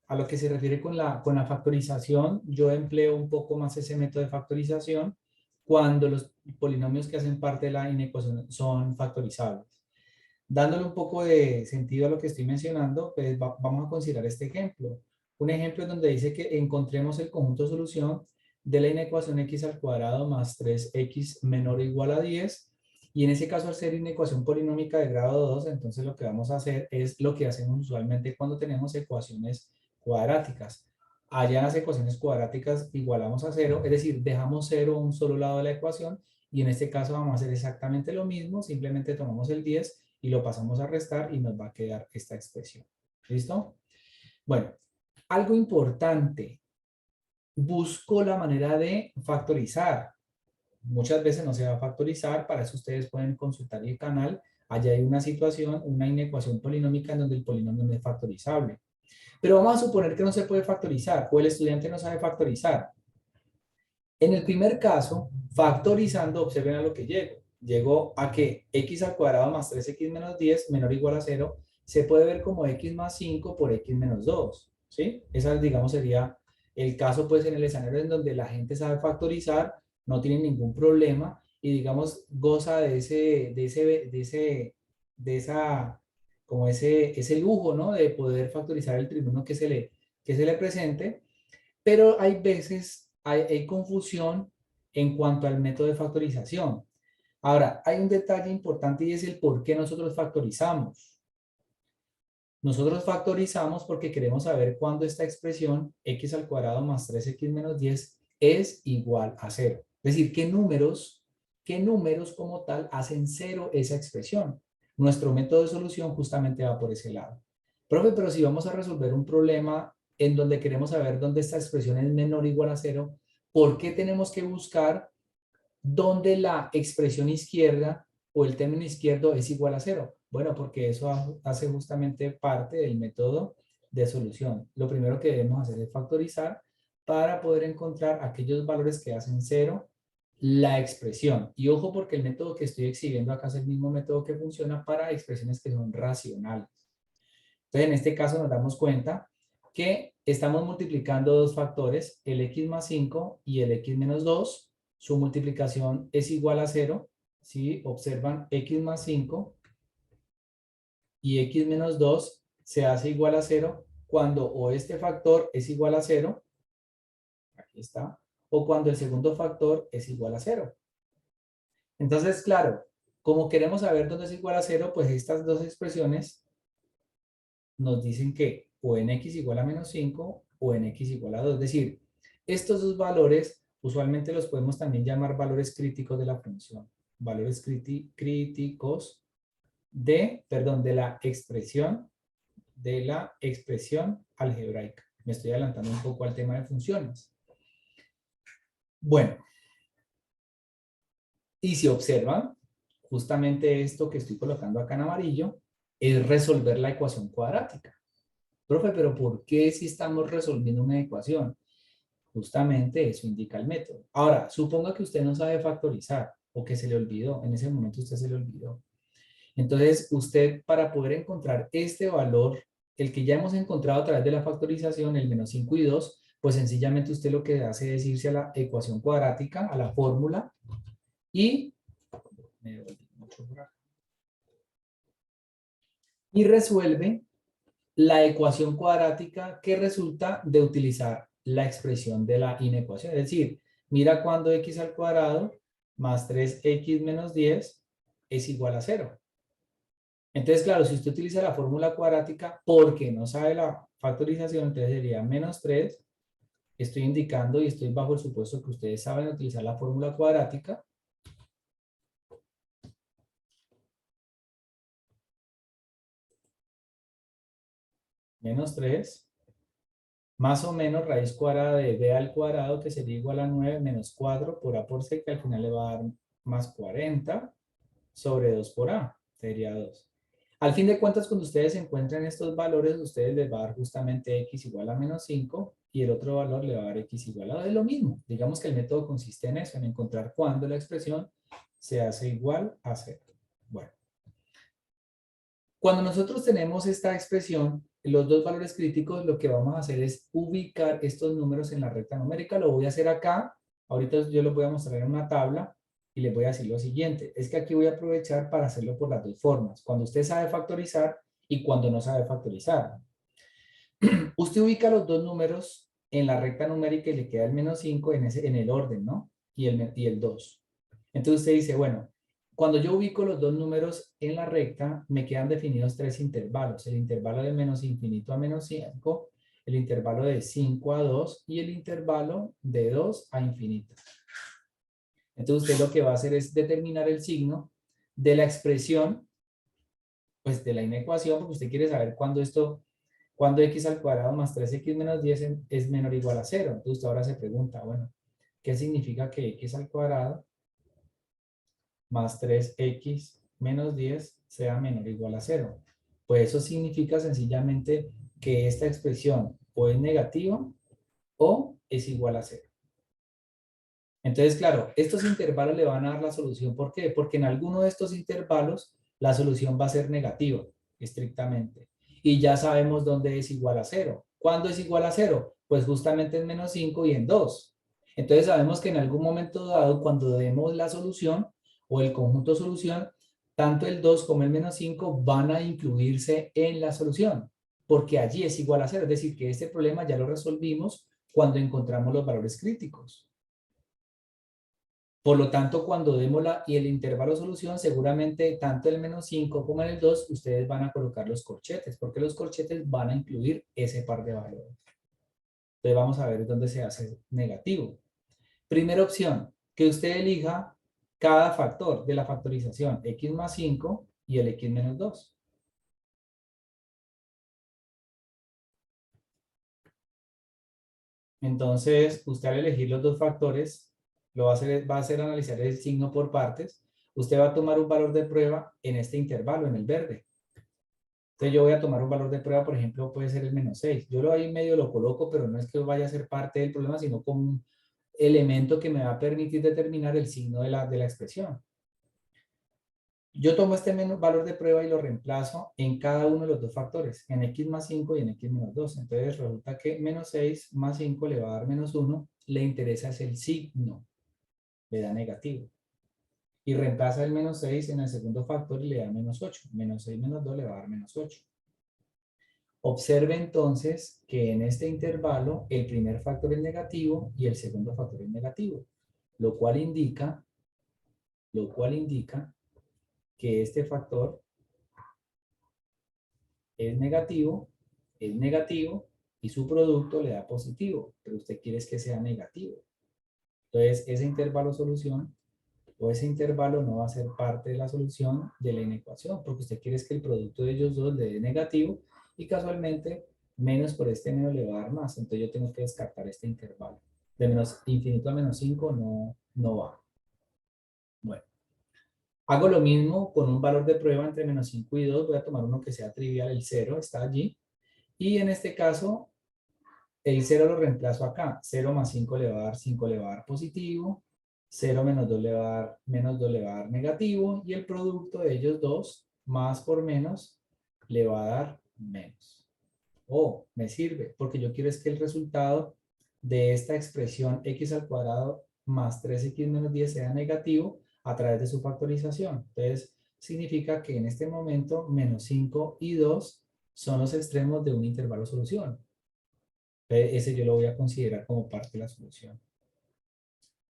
a lo que se refiere con la factorización. Yo empleo un poco más ese método de factorización cuando los polinomios que hacen parte de la inecuación son factorizables. Dándole un poco de sentido a lo que estoy mencionando, pues vamos a considerar este ejemplo. Un ejemplo en donde dice que encontremos el conjunto de solución de la inecuación x al cuadrado más 3x menor o igual a 10. Y en ese caso, al ser una ecuación polinómica de grado 2, entonces lo que vamos a hacer es lo que hacemos usualmente cuando tenemos ecuaciones cuadráticas. Allá en las ecuaciones cuadráticas igualamos a 0, es decir, dejamos 0 a un solo lado de la ecuación, y en este caso vamos a hacer exactamente lo mismo, simplemente tomamos el 10 y lo pasamos a restar y nos va a quedar esta expresión. ¿Listo? Bueno, algo importante, busco la manera de factorizar. Muchas veces no se va a factorizar, para eso ustedes pueden consultar el canal. Allá hay una situación, una inecuación polinómica en donde el polinomio no es factorizable. Pero vamos a suponer que no se puede factorizar o el estudiante no sabe factorizar. En el primer caso, factorizando, observen a lo que llego. Llego a que x al cuadrado más 3x menos 10 menor o igual a 0 se puede ver como x más 5 por x menos 2. ¿Sí? Esa, digamos, sería el caso, pues, en el escenario en donde la gente sabe factorizar, no tiene ningún problema y, digamos, goza como ese lujo, ¿no? De poder factorizar el trinomio que se le presente. Pero hay veces, hay confusión en cuanto al método de factorización. Ahora, hay un detalle importante y es el por qué nosotros factorizamos. Nosotros factorizamos porque queremos saber cuándo esta expresión x al cuadrado más 3x menos 10 es igual a 0. Es decir, qué números como tal hacen 0 esa expresión. Nuestro método de solución justamente va por ese lado. Profe, pero si vamos a resolver un problema en donde queremos saber dónde esta expresión es menor o igual a 0, ¿por qué tenemos que buscar dónde la expresión izquierda o el término izquierdo es igual a 0? Bueno, porque eso hace justamente parte del método de solución. Lo primero que debemos hacer es factorizar para poder encontrar aquellos valores que hacen 0 la expresión. Y ojo, porque el método que estoy exhibiendo acá es el mismo método que funciona para expresiones que son racionales. Entonces, en este caso nos damos cuenta que estamos multiplicando dos factores, el x más 5 y el x menos 2. Su multiplicación es igual a 0. ¿Sí? Observan, x más 5 y x menos 2 se hace igual a 0 cuando o este factor es igual a 0, aquí está, o cuando el segundo factor es igual a 0. Entonces, claro, como queremos saber dónde es igual a 0, pues estas dos expresiones nos dicen que o en x igual a menos 5 o en x igual a 2. Es decir, estos dos valores usualmente los podemos también llamar valores críticos de la función. Valores críticos de la expresión algebraica. Me estoy adelantando un poco al tema de funciones. Bueno, y si observan, justamente esto que estoy colocando acá en amarillo es resolver la ecuación cuadrática. Profe, pero ¿por qué si estamos resolviendo una ecuación? Justamente eso indica el método. Ahora, suponga que usted no sabe factorizar o que se le olvidó, en ese momento usted se le olvidó. Entonces, usted para poder encontrar este valor, el que ya hemos encontrado a través de la factorización, el menos 5 y 2, pues sencillamente usted lo que hace es irse a la ecuación cuadrática, a la fórmula, y, y resuelve la ecuación cuadrática que resulta de utilizar la expresión de la inecuación. Es decir, mira cuando x al cuadrado más 3x menos 10 es igual a 0. Entonces, claro, si usted utiliza la fórmula cuadrática porque no sabe la factorización, entonces sería menos 3. Estoy indicando y estoy bajo el supuesto que ustedes saben utilizar la fórmula cuadrática. menos 3, más o menos raíz cuadrada de b al cuadrado, que sería igual a 9 menos 4 por a por c, que al final le va a dar más 40 sobre 2 por a, sería 2. Al fin de cuentas, cuando ustedes encuentren estos valores, ustedes les va a dar justamente x igual a menos 5 y el otro valor le va a dar x igual a 2. Es lo mismo. Digamos que el método consiste en eso, en encontrar cuándo la expresión se hace igual a 0. Bueno, cuando nosotros tenemos esta expresión, los dos valores críticos, lo que vamos a hacer es ubicar estos números en la recta numérica. Lo voy a hacer acá. Ahorita yo los voy a mostrar en una tabla y les voy a decir lo siguiente. Es que aquí voy a aprovechar para hacerlo por las dos formas. Cuando usted sabe factorizar y cuando no sabe factorizar. Usted ubica los dos números en la recta numérica y le queda el menos 5 en el orden, ¿no? Y el 2. Entonces usted dice, bueno, cuando yo ubico los dos números en la recta, me quedan definidos tres intervalos. El intervalo de menos infinito a menos 5, el intervalo de 5 a 2 y el intervalo de 2 a infinito. Entonces usted lo que va a hacer es determinar el signo de la expresión, pues de la inecuación, porque usted quiere saber cuándo x al cuadrado más 3x menos 10 es menor o igual a 0. Entonces usted ahora se pregunta, bueno, ¿qué significa que x al cuadrado más 3x menos 10 sea menor o igual a 0? Pues eso significa sencillamente que esta expresión o es negativa o es igual a 0. Entonces, claro, estos intervalos le van a dar la solución. ¿Por qué? Porque en alguno de estos intervalos la solución va a ser negativa, estrictamente. Y ya sabemos dónde es igual a 0. ¿Cuándo es igual a 0? Pues justamente en menos 5 y en 2. Entonces sabemos que en algún momento dado, cuando demos la solución o el conjunto solución, tanto el 2 como el menos 5 van a incluirse en la solución, porque allí es igual a 0. Es decir, que este problema ya lo resolvimos cuando encontramos los valores críticos. Por lo tanto, cuando demos y el intervalo solución, seguramente tanto el menos 5 como en el 2, ustedes van a colocar los corchetes, porque los corchetes van a incluir ese par de valores. Entonces vamos a ver dónde se hace negativo. Primera opción, que usted elija cada factor de la factorización, x más 5 y el x menos 2. Entonces, usted al elegir los dos factores, lo va a hacer analizar el signo por partes. Usted va a tomar un valor de prueba en este intervalo, en el verde. Entonces yo voy a tomar un valor de prueba, por ejemplo, puede ser el menos 6. Yo lo ahí medio lo coloco, pero no es que vaya a ser parte del problema, sino como un elemento que me va a permitir determinar el signo de la expresión. Yo tomo este valor de prueba y lo reemplazo en cada uno de los dos factores, en x más 5 y en x menos 2. Entonces resulta que menos 6 más 5 le va a dar menos 1, le interesa es el signo, le da negativo. Y reemplaza el menos 6 en el segundo factor y le da menos 8. Menos 6 menos 2 le va a dar menos 8. Observe entonces que en este intervalo el primer factor es negativo y el segundo factor es negativo, lo cual indica que este factor es negativo y su producto le da positivo, pero usted quiere que sea negativo. Entonces ese intervalo solución o ese intervalo no va a ser parte de la solución de la inecuación, porque usted quiere que el producto de ellos dos le dé negativo y casualmente menos por este menos le va a dar más. Entonces yo tengo que descartar este intervalo. De menos infinito a menos 5 no va. Bueno, hago lo mismo con un valor de prueba entre menos 5 y 2. Voy a tomar uno que sea trivial, el 0 está allí. Y en este caso, el 0 lo reemplazo acá. 0 más 5 le va a dar 5, le va a dar positivo. 0 menos 2 le va a dar, menos 2 le va a dar negativo. Y el producto de ellos dos, más por menos, le va a dar menos. Oh, me sirve, porque yo quiero es que el resultado de esta expresión x al cuadrado más 3x menos 10 sea negativo a través de su factorización. Entonces, significa que en este momento menos 5 y 2 son los extremos de un intervalo solución. Ese yo lo voy a considerar como parte de la solución.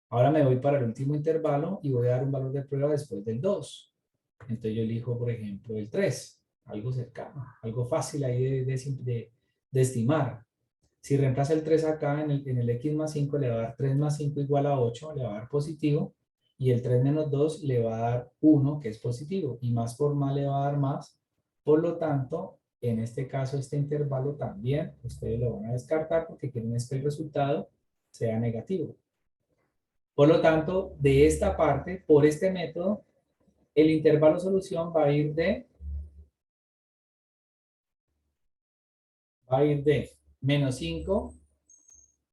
Ahora me voy para el último intervalo y voy a dar un valor de prueba después del 2. Entonces yo elijo, por ejemplo, el 3. Algo cercano, algo fácil ahí de estimar. Si reemplaza el 3 acá en el x más 5, le va a dar 3 más 5 igual a 8, le va a dar positivo. Y el 3 menos 2 le va a dar 1, que es positivo. Y más por más le va a dar más. Por lo tanto, en este caso este intervalo también ustedes lo van a descartar porque quieren es que el resultado sea negativo. Por lo tanto, de esta parte, por este método, el intervalo solución va a ir de menos 5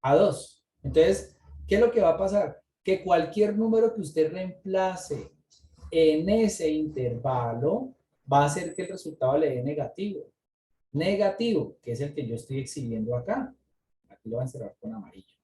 a 2. Entonces, ¿qué es lo que va a pasar? Que cualquier número que usted reemplace en ese intervalo va a hacer que el resultado le dé negativo. Negativo, que es el que yo estoy exhibiendo acá. Aquí lo voy a encerrar con amarillo.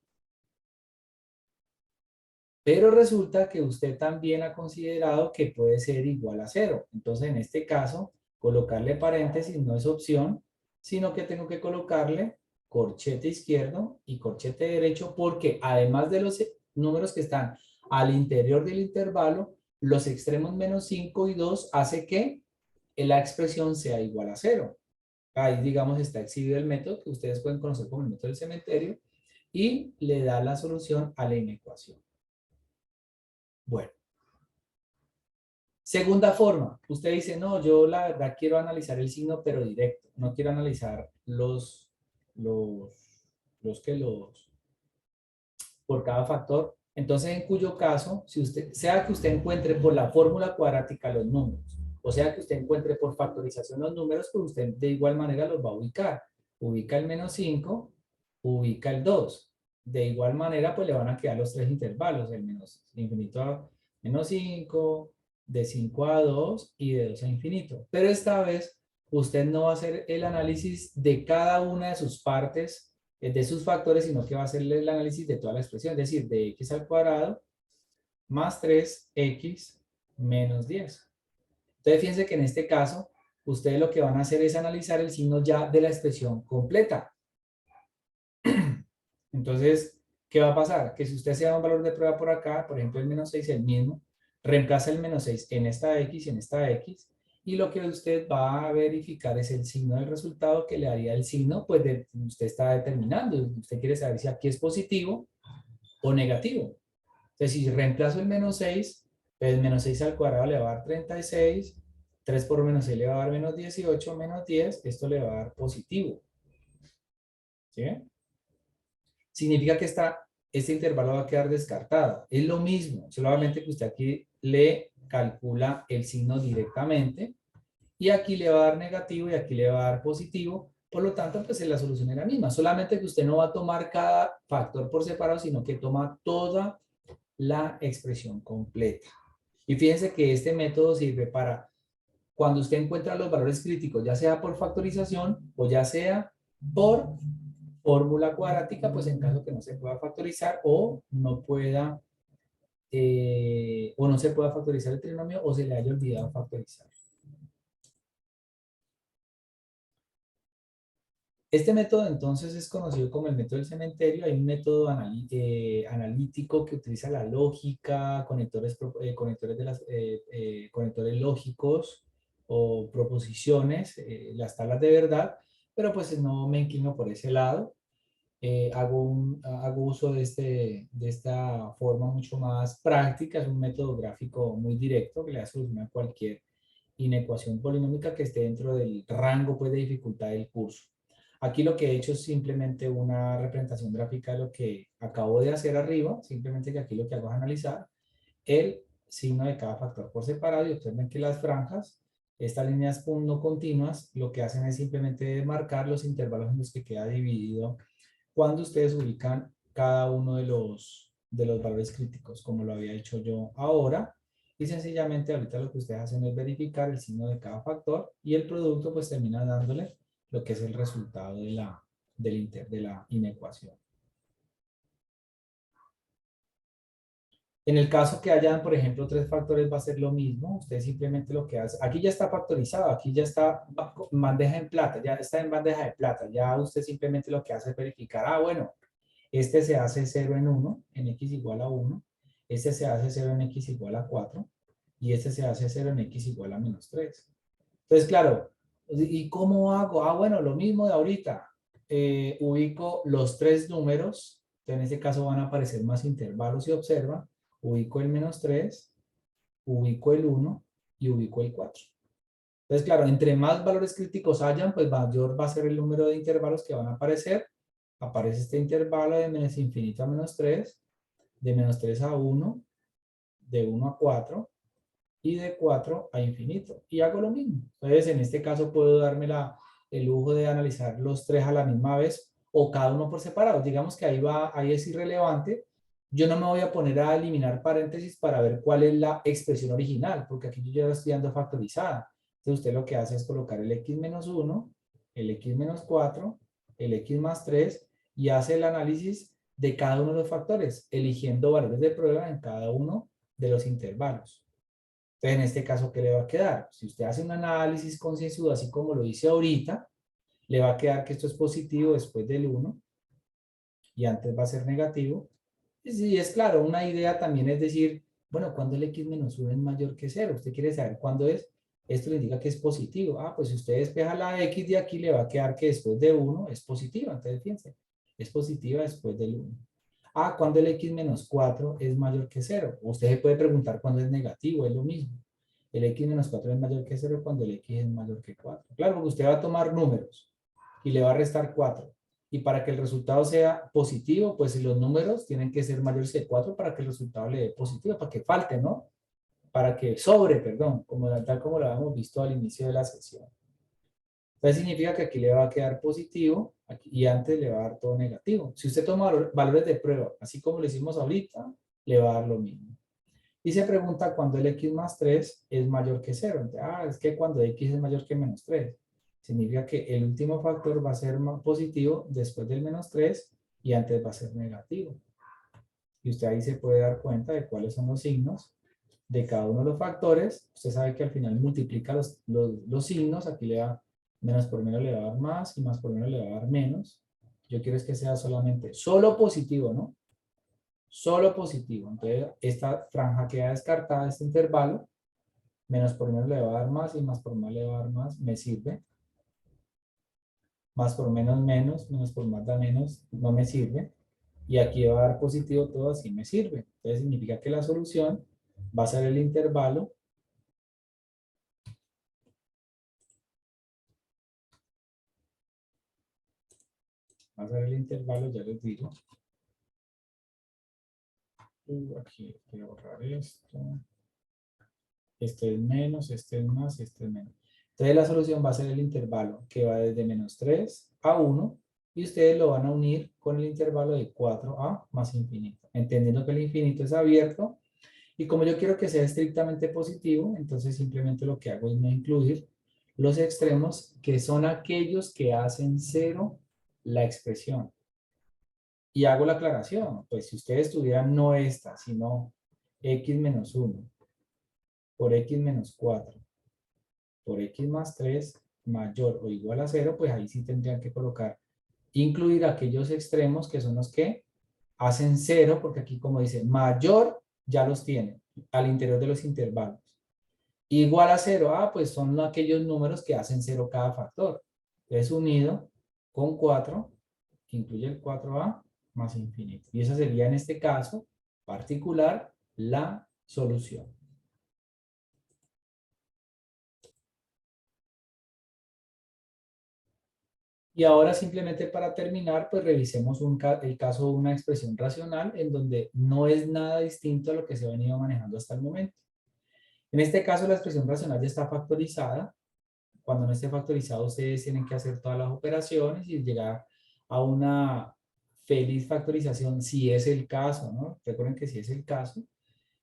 Pero resulta que usted también ha considerado que puede ser igual a 0. Entonces, en este caso, colocarle paréntesis no es opción, sino que tengo que colocarle corchete izquierdo y corchete derecho, porque además de los números que están al interior del intervalo, los extremos menos 5 y 2 hace que la expresión sea igual a 0. Ahí, digamos, está exhibido el método que ustedes pueden conocer como el método del cementerio y le da la solución a la inecuación. Bueno. Segunda forma, usted dice, no, yo la verdad quiero analizar el signo, pero directo. No quiero analizar los por cada factor. Entonces, en cuyo caso, si usted, sea que usted encuentre por la fórmula cuadrática los números, o sea que usted encuentre por factorización los números, pues usted de igual manera los va a ubicar. Ubica el menos 5, ubica el 2. De igual manera, pues le van a quedar los tres intervalos, el menos infinito a menos 5, de 5 a 2 y de 2 a infinito. Pero esta vez, usted no va a hacer el análisis de cada una de sus partes de sus factores, sino que va a hacerle el análisis de toda la expresión, es decir, de x al cuadrado más 3x menos 10. Entonces, fíjense que en este caso, ustedes lo que van a hacer es analizar el signo ya de la expresión completa. Entonces, ¿qué va a pasar? Que si usted se da un valor de prueba por acá, por ejemplo, el menos 6 es el mismo, reemplaza el menos 6 en esta x y en esta x, y lo que usted va a verificar es el signo del resultado que le daría el signo, pues usted está determinando. Usted quiere saber si aquí es positivo o negativo. Entonces, si reemplazo el menos 6, pues menos 6 al cuadrado le va a dar 36, 3 por menos 6 le va a dar menos 18, menos 10, esto le va a dar positivo. ¿Sí? Significa que este intervalo va a quedar descartado. Es lo mismo, solamente que usted aquí le calcula el signo directamente y aquí le va a dar negativo y aquí le va a dar positivo. Por lo tanto, pues la solución es la misma. Solamente que usted no va a tomar cada factor por separado, sino que toma toda la expresión completa. Y fíjense que este método sirve para cuando usted encuentra los valores críticos, ya sea por factorización o ya sea por fórmula cuadrática, pues en caso que no se pueda factorizar o no se pueda factorizar el trinomio o se le haya olvidado factorizar. Este método entonces es conocido como el método del cementerio. Hay un método analítico que utiliza la lógica, conectores lógicos o proposiciones, las tablas de verdad, pero pues no me inclino por ese lado. Hago uso de esta forma mucho más práctica. Es un método gráfico muy directo que le da solución a cualquier inecuación polinómica que esté dentro del rango, pues, de dificultad del curso. Aquí lo que he hecho es simplemente una representación gráfica de lo que acabo de hacer arriba, simplemente que aquí lo que hago es analizar el signo de cada factor por separado y ustedes ven que las franjas, estas líneas no continuas, lo que hacen es simplemente marcar los intervalos en los que queda dividido cuando ustedes ubican cada uno de los valores críticos, como lo había hecho yo ahora. Y sencillamente ahorita lo que ustedes hacen es verificar el signo de cada factor y el producto pues termina dándole lo que es el resultado de la inecuación. En el caso que hayan, por ejemplo, tres factores va a ser lo mismo. Usted simplemente lo que hace, aquí ya está factorizado, aquí ya está en bandeja en plata, ya está en bandeja de plata. Ya usted simplemente lo que hace es verificar, bueno, este se hace 0 en 1, en x igual a 1. Este se hace 0 en x igual a 4. Y este se hace 0 en x igual a menos 3. Entonces, claro, ¿y cómo hago? Bueno, lo mismo de ahorita. Ubico los tres números, que en este caso van a aparecer más intervalos y observa. Ubico el menos 3, ubico el 1 y ubico el 4. Entonces, claro, entre más valores críticos hayan, pues mayor va a ser el número de intervalos que van a aparecer. Aparece este intervalo de menos infinito a menos 3, de menos 3 a 1, de 1 a 4 y de 4 a infinito. Y hago lo mismo. Entonces, en este caso puedo darme el lujo de analizar los tres a la misma vez o cada uno por separado. Digamos que ahí es irrelevante. Yo no me voy a poner a eliminar paréntesis para ver cuál es la expresión original, porque aquí yo ya la estoy dando factorizada. Entonces, usted lo que hace es colocar el x menos 1, el x menos 4, el x más 3 y hace el análisis de cada uno de los factores, eligiendo valores de prueba en cada uno de los intervalos. Entonces, en este caso, ¿qué le va a quedar? Si usted hace un análisis concienzudo, así como lo hice ahorita, le va a quedar que esto es positivo después del 1 y antes va a ser negativo. Y sí, es claro, una idea también es decir, bueno, ¿cuándo el x menos 1 es mayor que 0? Usted quiere saber cuándo es. Esto le indica que es positivo. Ah, pues si usted despeja la x de aquí, le va a quedar que después de 1 es positiva. Entonces, fíjense, es positiva después del 1. Ah, cuando el x menos 4 es mayor que 0. Usted se puede preguntar cuándo es negativo, es lo mismo. El x menos 4 es mayor que 0 cuando el x es mayor que 4. Claro, porque usted va a tomar números y le va a restar 4. Y para que el resultado sea positivo, pues los números tienen que ser mayores que 4 para que el resultado le dé positivo, para que falte, ¿no? Para que sobre, perdón, tal como lo habíamos visto al inicio de la sesión. Entonces significa que aquí le va a quedar positivo y antes le va a dar todo negativo. Si usted toma valores de prueba, así como lo hicimos ahorita, le va a dar lo mismo. Y se pregunta cuando el x más 3 es mayor que 0. Entonces, es que cuando x es mayor que menos 3. Significa que el último factor va a ser positivo después del menos 3 y antes va a ser negativo. Y usted ahí se puede dar cuenta de cuáles son los signos de cada uno de los factores. Usted sabe que al final multiplica los signos. Aquí le da menos por menos le va a dar más y más por menos le va a dar menos. Yo quiero es que sea solamente, solo positivo, ¿no? Solo positivo. Entonces, esta franja queda descartada, este intervalo. Menos por menos le va a dar más y más por más le va a dar más. Me sirve. Más por menos, menos. Menos por más da menos. No me sirve. Y aquí va a dar positivo todo, así me sirve. Entonces, significa que la solución va a ser el intervalo ya les digo. Aquí voy a borrar esto. Este es menos, este es más y este es menos. Entonces la solución va a ser el intervalo que va desde menos 3 a 1 y ustedes lo van a unir con el intervalo de 4a más infinito. Entendiendo que el infinito es abierto y como yo quiero que sea estrictamente positivo, entonces simplemente lo que hago es no incluir los extremos que son aquellos que hacen cero la expresión. Y hago la aclaración, pues si ustedes tuvieran no esta, sino x menos 1 por x menos 4 por x más 3 mayor o igual a 0, pues ahí sí tendrían que colocar, incluir aquellos extremos que son los que hacen 0, porque aquí como dice mayor, ya los tiene al interior de los intervalos. Igual a 0, pues son aquellos números que hacen 0 cada factor. Es unido con 4, que incluye el 4a más infinito. Y esa sería en este caso particular la solución. Y ahora simplemente para terminar, pues revisemos el caso de una expresión racional en donde no es nada distinto a lo que se ha venido manejando hasta el momento. En este caso la expresión racional ya está factorizada. Cuando no esté factorizado ustedes tienen que hacer todas las operaciones y llegar a una feliz factorización si es el caso, ¿no? Recuerden que si es el caso,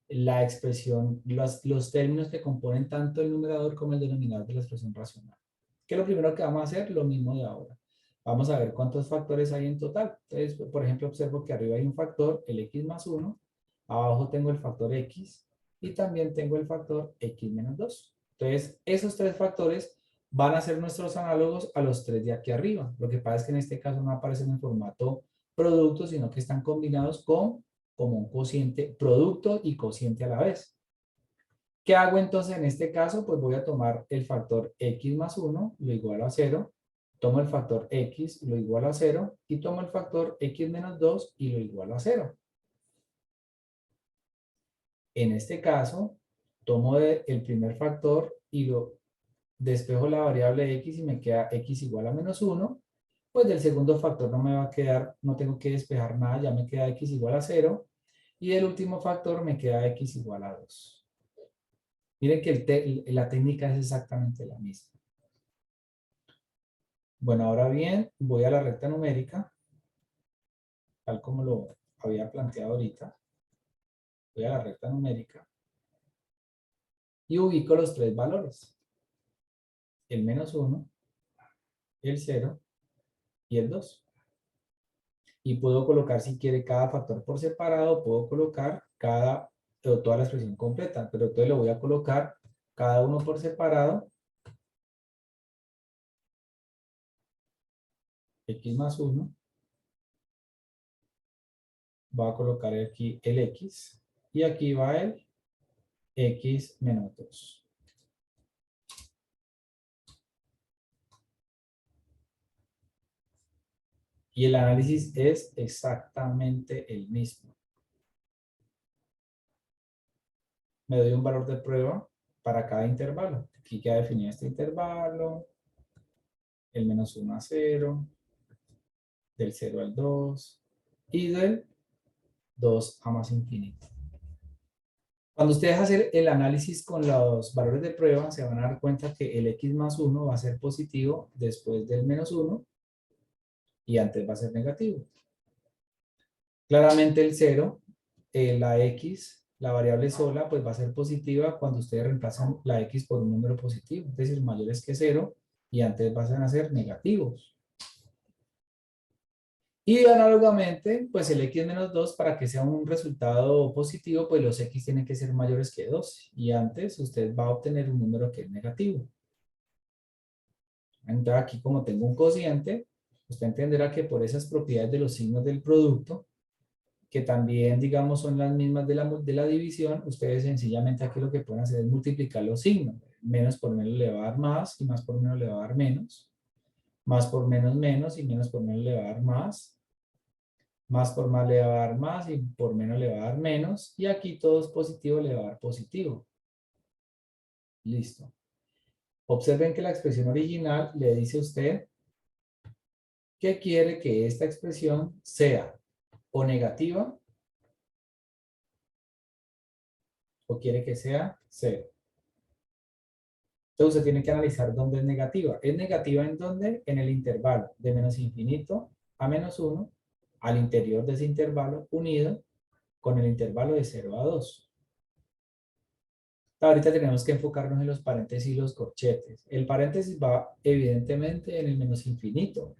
la expresión, los términos que componen tanto el numerador como el denominador de la expresión racional. ¿Qué es lo primero que vamos a hacer? Lo mismo de ahora. Vamos a ver cuántos factores hay en total. Entonces, por ejemplo, observo que arriba hay un factor, el x más 1. Abajo tengo el factor x y también tengo el factor x menos 2. Entonces, esos tres factores van a ser nuestros análogos a los tres de aquí arriba. Lo que pasa es que en este caso no aparecen en formato producto, sino que están combinados como un cociente, producto y cociente a la vez. ¿Qué hago entonces en este caso? Pues voy a tomar el factor x más 1, lo igual a 0, tomo el factor x, lo igual a 0, y tomo el factor x menos 2 y lo igual a 0. En este caso, tomo el primer factor y lo despejo la variable x y me queda x igual a menos 1, pues del segundo factor no me va a quedar, no tengo que despejar nada, ya me queda x igual a 0, y del último factor me queda x igual a 2. Miren que la técnica es exactamente la misma. Bueno, ahora bien, voy a la recta numérica, tal como lo había planteado ahorita. Voy a la recta numérica y ubico los tres valores. El menos 1, el 0 y el 2. Y puedo colocar, si quiere, cada factor por separado, puedo colocar toda la expresión completa, pero entonces lo voy a colocar cada uno por separado. X más 1. Va a colocar aquí el X. Y aquí va el X menos 2. Y el análisis es exactamente el mismo. Me doy un valor de prueba para cada intervalo. Aquí queda definido este intervalo. El menos 1 a 0. Del 0 al 2. Y del 2 a más infinito. Cuando ustedes hacen el análisis con los valores de prueba, se van a dar cuenta que el x más 1 va a ser positivo después del menos 1 y antes va a ser negativo. Claramente el 0, la x, la variable sola, pues va a ser positiva cuando ustedes reemplazan la x por un número positivo, es decir, mayores que 0 y antes van a ser negativos. Y análogamente, pues el x menos 2, para que sea un resultado positivo, pues los x tienen que ser mayores que 2. Y antes usted va a obtener un número que es negativo. Entonces aquí, como tengo un cociente, usted entenderá que por esas propiedades de los signos del producto, que también, digamos, son las mismas de la división, ustedes sencillamente aquí lo que pueden hacer es multiplicar los signos. Menos por menos le va a dar más, y más por menos le va a dar menos. Más por menos menos, y menos por menos le va a dar más. Más por más le va a dar más y por menos le va a dar menos. Y aquí todo es positivo, le va a dar positivo. Listo. Observen que la expresión original le dice a usted que quiere que esta expresión sea o negativa o quiere que sea cero. Entonces usted tiene que analizar dónde es negativa. ¿Es negativa en dónde? En el intervalo de menos infinito a menos 1, al interior de ese intervalo unido con el intervalo de 0 a 2. Ahorita tenemos que enfocarnos en los paréntesis y los corchetes. El paréntesis va evidentemente en el menos infinito.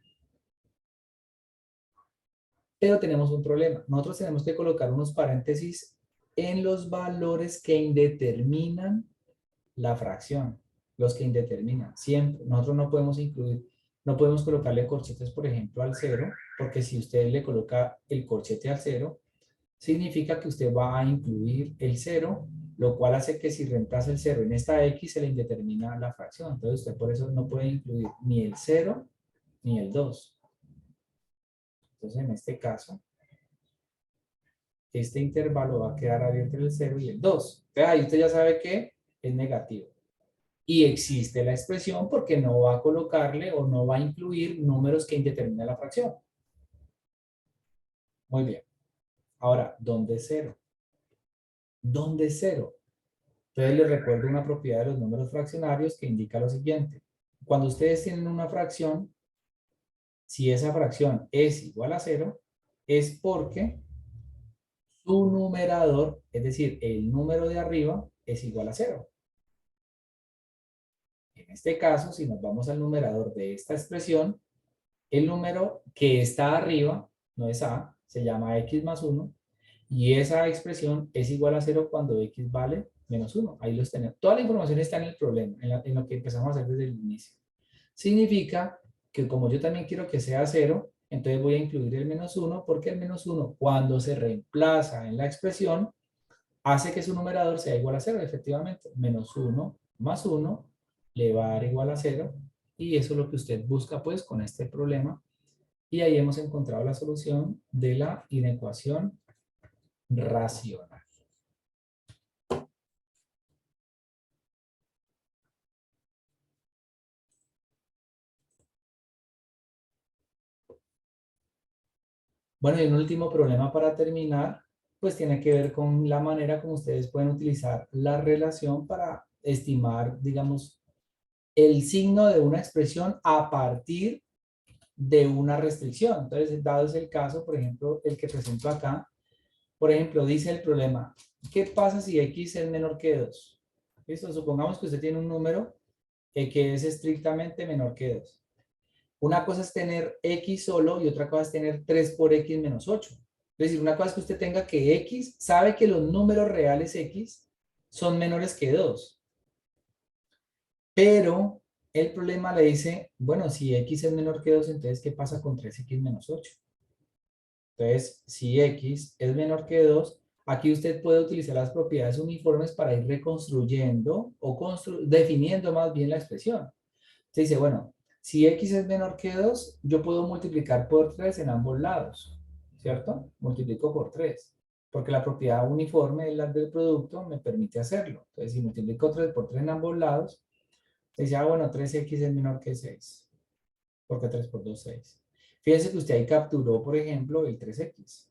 Pero tenemos un problema. Nosotros tenemos que colocar unos paréntesis en los valores que indeterminan la fracción. Los que indeterminan, siempre. Nosotros no podemos incluir, no podemos colocarle corchetes, por ejemplo, al 0, porque si usted le coloca el corchete al 0, significa que usted va a incluir el 0, lo cual hace que si reemplaza el 0 en esta x se le indetermina la fracción. Entonces usted por eso no puede incluir ni el 0 ni el 2. Entonces en este caso, este intervalo va a quedar abierto entre el 0 y el 2. Entonces ahí usted ya sabe que es negativo. Y existe la expresión porque no va a colocarle o no va a incluir números que indeterminan la fracción. Muy bien. Ahora, ¿dónde es 0? ¿Dónde es 0? Entonces les recuerdo una propiedad de los números fraccionarios que indica lo siguiente. Cuando ustedes tienen una fracción, si esa fracción es igual a 0, es porque su numerador, es decir, el número de arriba, es igual a 0. En este caso, si nos vamos al numerador de esta expresión, el número que está arriba, no es A, se llama x más 1, y esa expresión es igual a 0 cuando x vale menos 1. Ahí los tenemos. Toda la información está en el problema, en lo que empezamos a hacer desde el inicio. Significa que como yo también quiero que sea 0, entonces voy a incluir el menos 1, porque el menos 1, cuando se reemplaza en la expresión, hace que su numerador sea igual a 0, efectivamente. Menos 1 más 1 le va a dar igual a 0, y eso es lo que usted busca pues con este problema. Y ahí hemos encontrado la solución de la inecuación racional. Bueno, y un último problema para terminar, pues tiene que ver con la manera como ustedes pueden utilizar la relación para estimar, digamos, el signo de una expresión a partir de una restricción. Entonces, dado es el caso, por ejemplo, el que presento acá, por ejemplo, dice el problema, ¿qué pasa si x es menor que 2? ¿Listo? Supongamos que usted tiene un número que es estrictamente menor que 2. Una cosa es tener x solo y otra cosa es tener 3 por x menos 8. Es decir, una cosa es que usted tenga que x, sabe que los números reales x son menores que 2. Pero el problema le dice, bueno, si x es menor que 2, entonces, ¿qué pasa con 3x menos 8? Entonces, si x es menor que 2, aquí usted puede utilizar las propiedades uniformes para ir reconstruyendo o definiendo más bien la expresión. Se dice, bueno, si x es menor que 2, yo puedo multiplicar por 3 en ambos lados, ¿cierto? Multiplico por 3, porque la propiedad uniforme de la del producto me permite hacerlo. Entonces, si multiplico 3 por 3 en ambos lados, se dice, bueno, 3x es menor que 6, porque 3 por 2, 6. Fíjense que usted ahí capturó, por ejemplo, el 3x.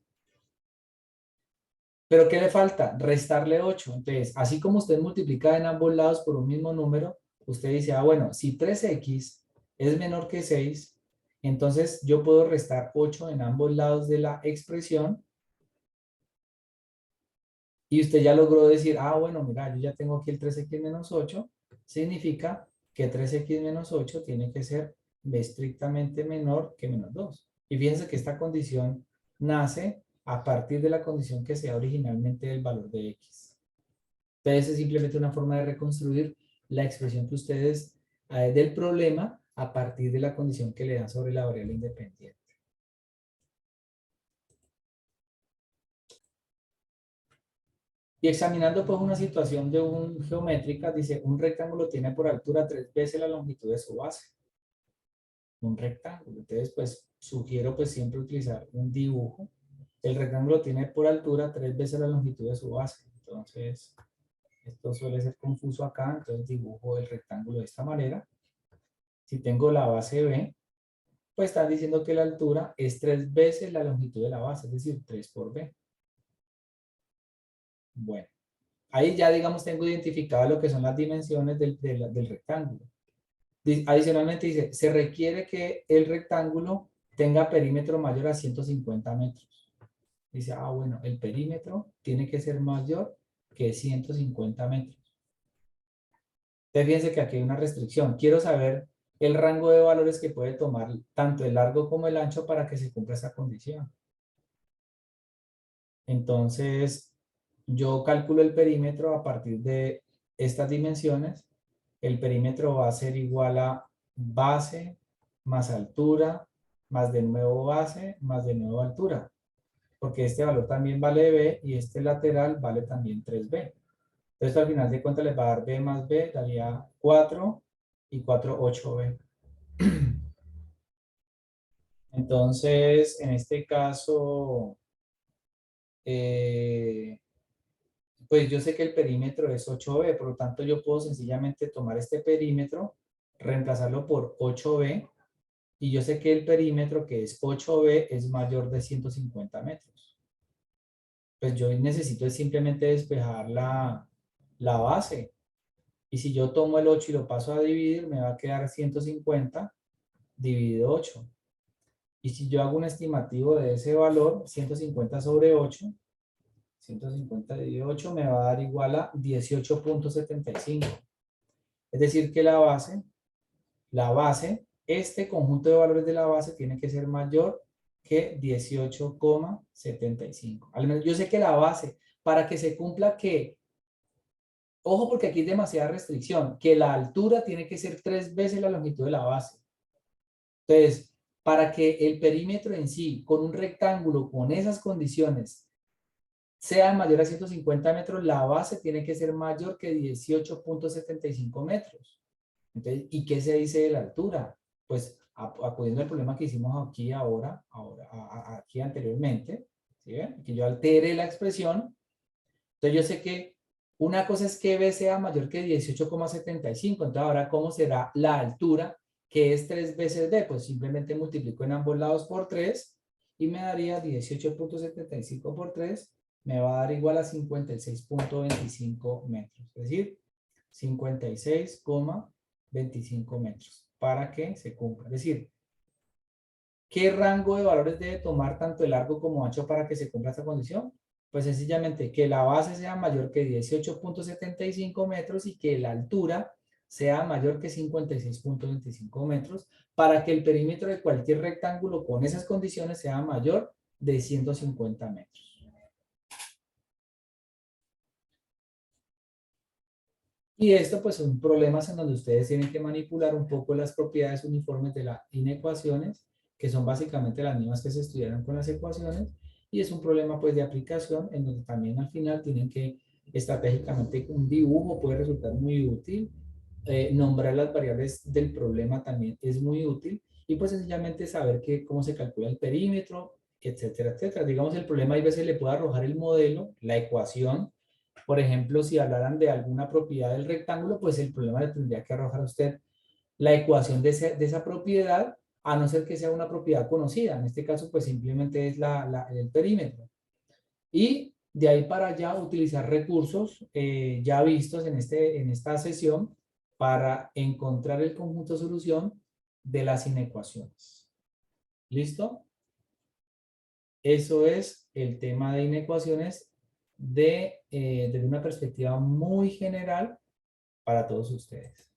¿Pero qué le falta? Restarle 8. Entonces, así como usted multiplica en ambos lados por un mismo número, usted dice, bueno, si 3x es menor que 6, entonces yo puedo restar 8 en ambos lados de la expresión y usted ya logró decir, bueno, mira, yo ya tengo aquí el 3x menos 8, significa que 3x menos 8 tiene que ser estrictamente menor que menos 2. Y fíjense que esta condición nace a partir de la condición que sea originalmente del valor de x. Entonces es simplemente una forma de reconstruir la expresión que ustedes del problema a partir de la condición que le dan sobre la variable independiente. Y examinando pues una situación de un geométrica, dice, un rectángulo tiene por altura 3 veces la longitud de su base. Un rectángulo. Entonces pues sugiero pues siempre utilizar un dibujo. El rectángulo tiene por altura 3 veces la longitud de su base. Entonces esto suele ser confuso acá, entonces dibujo el rectángulo de esta manera. Si tengo la base B, pues están diciendo que la altura es 3 veces la longitud de la base, es decir, 3 por B. Bueno, ahí ya digamos tengo identificado lo que son las dimensiones del rectángulo. Adicionalmente dice, se requiere que el rectángulo tenga perímetro mayor a 150 metros. Dice, bueno, el perímetro tiene que ser mayor que 150 metros. Entonces fíjense que aquí hay una restricción. Quiero saber el rango de valores que puede tomar tanto el largo como el ancho para que se cumpla esa condición. Entonces, yo calculo el perímetro a partir de estas dimensiones. El perímetro va a ser igual a base más altura más de nuevo base más de nuevo altura. Porque este valor también vale B y este lateral vale también 3B. Entonces, al final de cuentas les va a dar B más B, daría 4 y 4, 8B. Entonces, en este caso, pues yo sé que el perímetro es 8B, por lo tanto yo puedo sencillamente tomar este perímetro, reemplazarlo por 8B, y yo sé que el perímetro que es 8B es mayor de 150 metros. Pues yo necesito simplemente despejar la base. Y si yo tomo el 8 y lo paso a dividir, me va a quedar 150 dividido 8. Y si yo hago un estimativo de ese valor, 150 sobre 8, 150 dividido 8 me va a dar igual a 18.75. Es decir que este conjunto de valores de la base tiene que ser mayor que 18,75. Al menos yo sé que la base, para que se cumpla que, ojo porque aquí hay demasiada restricción, que la altura tiene que ser 3 veces la longitud de la base. Entonces, para que el perímetro en sí, con un rectángulo, con esas condiciones, sea mayor a 150 metros, la base tiene que ser mayor que 18.75 metros. Entonces, ¿y qué se dice de la altura? Pues acudiendo al problema que hicimos aquí aquí anteriormente, ¿sí ven? Que yo altere la expresión. Entonces yo sé que una cosa es que B sea mayor que 18,75. Entonces ahora, ¿cómo será la altura? Que es 3 veces B. Pues simplemente multiplico en ambos lados por 3 y me daría 18.75 por 3, me va a dar igual a 56.25 metros, es decir, 56,25 metros para que se cumpla. Es decir, ¿qué rango de valores debe tomar tanto el largo como ancho para que se cumpla esta condición? Pues sencillamente que la base sea mayor que 18.75 metros y que la altura sea mayor que 56.25 metros para que el perímetro de cualquier rectángulo con esas condiciones sea mayor de 150 metros. Y esto pues son problemas en donde ustedes tienen que manipular un poco las propiedades uniformes de las inecuaciones, que son básicamente las mismas que se estudiaron con las ecuaciones, y es un problema pues de aplicación en donde también al final tienen que estratégicamente un dibujo puede resultar muy útil, nombrar las variables del problema también es muy útil, y pues sencillamente saber cómo se calcula el perímetro, etcétera, etcétera. Digamos el problema a veces le puede arrojar el modelo, la ecuación. Por ejemplo, si hablaran de alguna propiedad del rectángulo, pues el problema le tendría que arrojar a usted la ecuación de esa propiedad, a no ser que sea una propiedad conocida. En este caso, pues simplemente es el perímetro. Y de ahí para allá utilizar recursos ya vistos en esta sesión para encontrar el conjunto de solución de las inecuaciones. ¿Listo? Eso es el tema de inecuaciones desde una perspectiva muy general para todos ustedes.